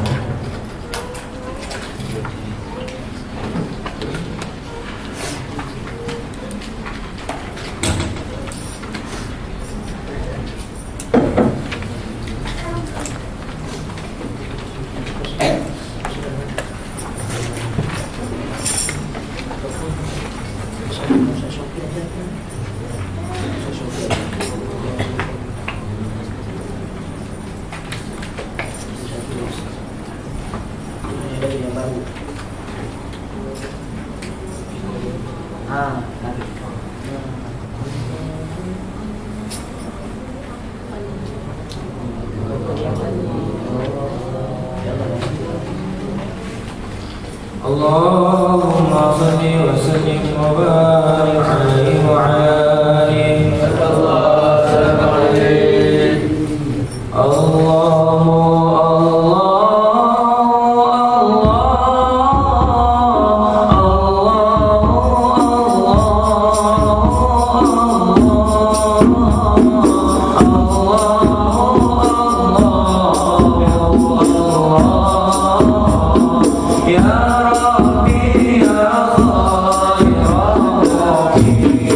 Allahumma salli wa sallim wa barik alaihi wa ala alihi sallallahu alaihi. Ya Rabbi ya Khalil Rabbi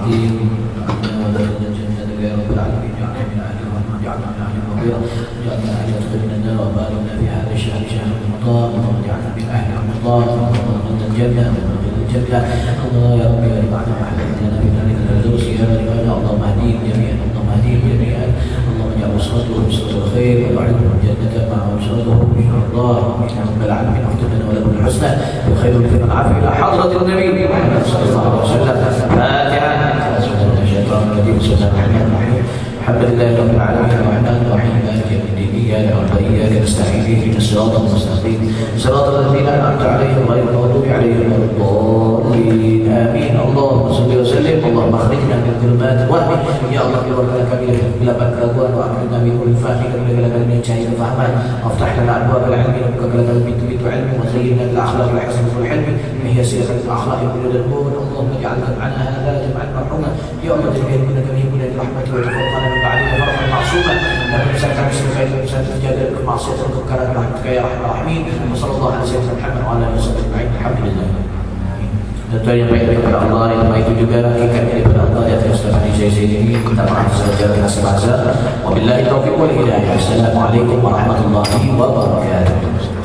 الدين ودخلنا الجنة يا رب العالمين اجعلنا من أهل الرحمة اجعلنا من أهل المغفرة اجعلنا من أهل الخير من النار وباركنا في هذا الشهر شهر رمضان اللهم اجعلنا من أهل رمضان اللهم ادخلنا الجنة وادخلنا الجنة الله يا رب يا رب اجعلنا محلتنا في ذلك الفردوس يا ربنا اللهم اهديهم جميعا اللهم اهديهم جميعا اللهم اجعل وصلتهم وصلة الخير وبعدهم الجنة مع وصلتهم إن شاء الله يا رب العالمين اختم لنا ولكم الحسنى وخير في العافية إلى حضرة النبي محمد صلى الله عليه وسلم فاتحة الشيطان الرجيم بسم الله الرحمن الرحيم الحمد لله رب العالمين الرحمن الرحيم مالك يوم الدين إياك نعبد وإياك نستعين اهدنا الصراط المستقيم صراط الذين أنعمت عليهم غير المغضوب عليهم ولا الضالين آمين اللهم صل وسلم اللهم اخرجنا من ظلمات الوهم يا الله keluarkan kami dari kegelapan keraguan wa akhirna min kulli fahmi kami dari cahaya kefahaman aftah lana abwaab al-ilmi wa buka lana pintu-pintu ilmu wa zayyinna bil akhlaq wal hisn wal hilm hiya sirrat al akhlaq wal nur اللهم اجعلنا معنا هذا جمعا مرحوما يا الله جميع كنا كم يكون برحمتك وتفضلنا من بعدك فرحا معصوما لا تنسانا بسم خير وسلم تجادل بمعصيتك وكرم رحمتك يا ارحم الراحمين وصلى الله على سيدنا محمد وعلى اله وصحبه اجمعين الحمد لله. Tentu yang baik daripada Allah, yang baik itu juga hakikatnya daripada Allah. Ya Ustaz Ali Zaid ini minta maaf secara kasih bahasa. Wabillahi taufiq wal hidayah. Assalamualaikum warahmatullahi wabarakatuh.